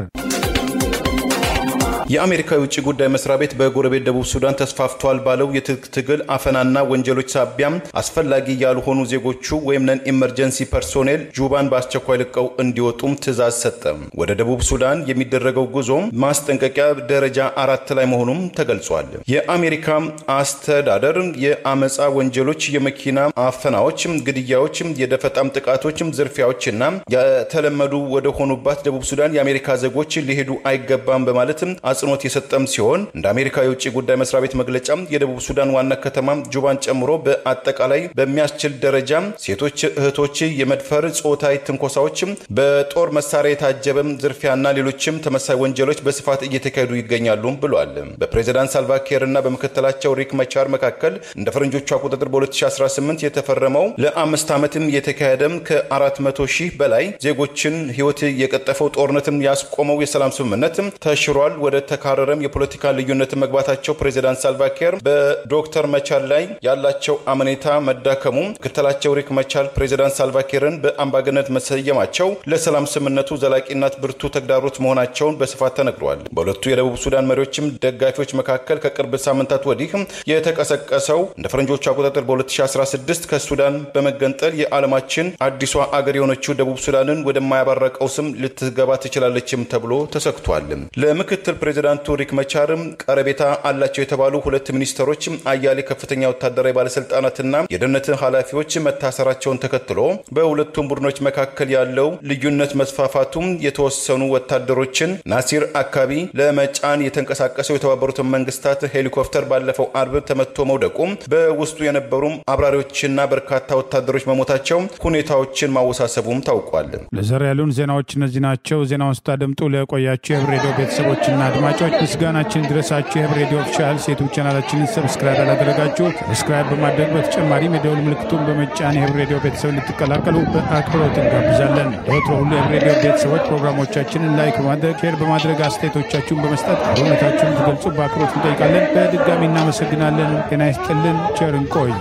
የአሜሪካ የውጭ ጉዳይ መስሪያ ቤት በጎረቤት ደቡብ ሱዳን ተስፋፍቷል ባለው የትግል አፈናና ወንጀሎች ሳቢያም አስፈላጊ ያልሆኑ ዜጎቹ ወይም ነን ኢመርጀንሲ ፐርሶኔል ጁባን በአስቸኳይ ልቀው እንዲወጡም ትዕዛዝ ሰጠ። ወደ ደቡብ ሱዳን የሚደረገው ጉዞም ማስጠንቀቂያ ደረጃ 4 ላይ መሆኑም ተገልጿል። የአሜሪካ አስተዳደር የአመጻ ወንጀሎች፣ የመኪና አፈናዎች፣ ግድያዎች፣ የደፈጣም ጥቃቶች፣ ዝርፊያዎችና የተለመዱ ወደ ሆኑባት ደቡብ ሱዳን የአሜሪካ ዜጎች ሊሄዱ አይገባም በማለትም አጽንኦት የሰጠም ሲሆን እንደ አሜሪካ የውጭ ጉዳይ መስሪያ ቤት መግለጫ የደቡብ ሱዳን ዋና ከተማ ጁባን ጨምሮ በአጠቃላይ በሚያስችል ደረጃ ሴቶች እህቶች የመድፈር ጾታዊ ትንኮሳዎች፣ በጦር መሳሪያ የታጀበ ዝርፊያና ሌሎችም ተመሳሳይ ወንጀሎች በስፋት እየተካሄዱ ይገኛሉ ብሏል። በፕሬዝዳንት ሳልቫኪርና በመከተላቸው ሪክ ማቻር መካከል እንደ ፈረንጆቹ አቆጣጠር በ2018 የተፈረመው ለ5 ዓመትም የተካሄደም ከ400,000 በላይ ዜጎችን ህይወት የቀጠፈው ጦርነትን ያስቆመው የሰላም ስምምነት ተሽሯል። ወደ ተካረረም የፖለቲካ ልዩነት መግባታቸው ፕሬዝዳንት ሳልቫኪር በዶክተር መቻል ላይ ያላቸው አመኔታ መዳከሙ፣ ምክትላቸው ሪክ መቻል ፕሬዝዳንት ሳልቫኪርን በአምባገነንነት መሰየማቸው ለሰላም ስምምነቱ ዘላቂነት ብርቱ ተግዳሮት መሆናቸውን በስፋት ተነግሯል። በሁለቱ የደቡብ ሱዳን መሪዎችም ደጋፊዎች መካከል ከቅርብ ሳምንታት ወዲህ የተቀሰቀሰው እንደ ፈረንጆቹ አቆጣጠር በ2016 ከሱዳን በመገንጠል የዓለማችን አዲሷ አገር የሆነችው ደቡብ ሱዳንን ወደማያባረቀው ስም ልትገባ ትችላለችም ተብሎ ተሰክቷል። ለምክትል ፕሬዝዳንቱ ሪክ መቻርም ቀረቤታ አላቸው የተባሉ ሁለት ሚኒስትሮች አያሌ ከፍተኛ ወታደራዊ ባለስልጣናትና የደህንነት ኃላፊዎች መታሰራቸውን ተከትሎ በሁለቱም ቡድኖች መካከል ያለው ልዩነት መስፋፋቱም የተወሰኑ ወታደሮችን ናሲር አካባቢ ለመጫን የተንቀሳቀሰው የተባበሩት መንግስታት ሄሊኮፕተር ባለፈው አርብ ተመቶ መውደቁ፣ በውስጡ የነበሩ አብራሪዎችና በርካታ ወታደሮች መሞታቸው ሁኔታዎችን ማወሳሰቡም ታውቋል። ለዛሬ ያሉን ዜናዎች እነዚህ ናቸው። ዜናውን ስታደምጡ ለቆያችሁ የሬዲዮ ቤተሰቦችና አድማጮች ምስጋናችን ድረሳችሁ። የሬዲዮ ኦፊሻል ዩቲዩብ ቻናላችንን ሰብስክራይብ ያላደረጋችሁ ሰብስክራይብ በማድረግ በተጨማሪም የደወል ምልክቱን በመጫን የሬዲዮ ቤተሰብ እንድትቀላቀሉ በአክብሮት እንጋብዛለን። ለወትሮ ሁሉ የሬዲዮ ቤተሰቦች ፕሮግራሞቻችንን ላይክ በማድረግ ሼር በማድረግ አስተያየቶቻችሁን በመስጠት አብሮነታችሁን ትገልጹ በአክብሮት እንጠይቃለን። በድጋሚ እናመሰግናለን። ጤና ይስጥልን። ቸር እንቆይ።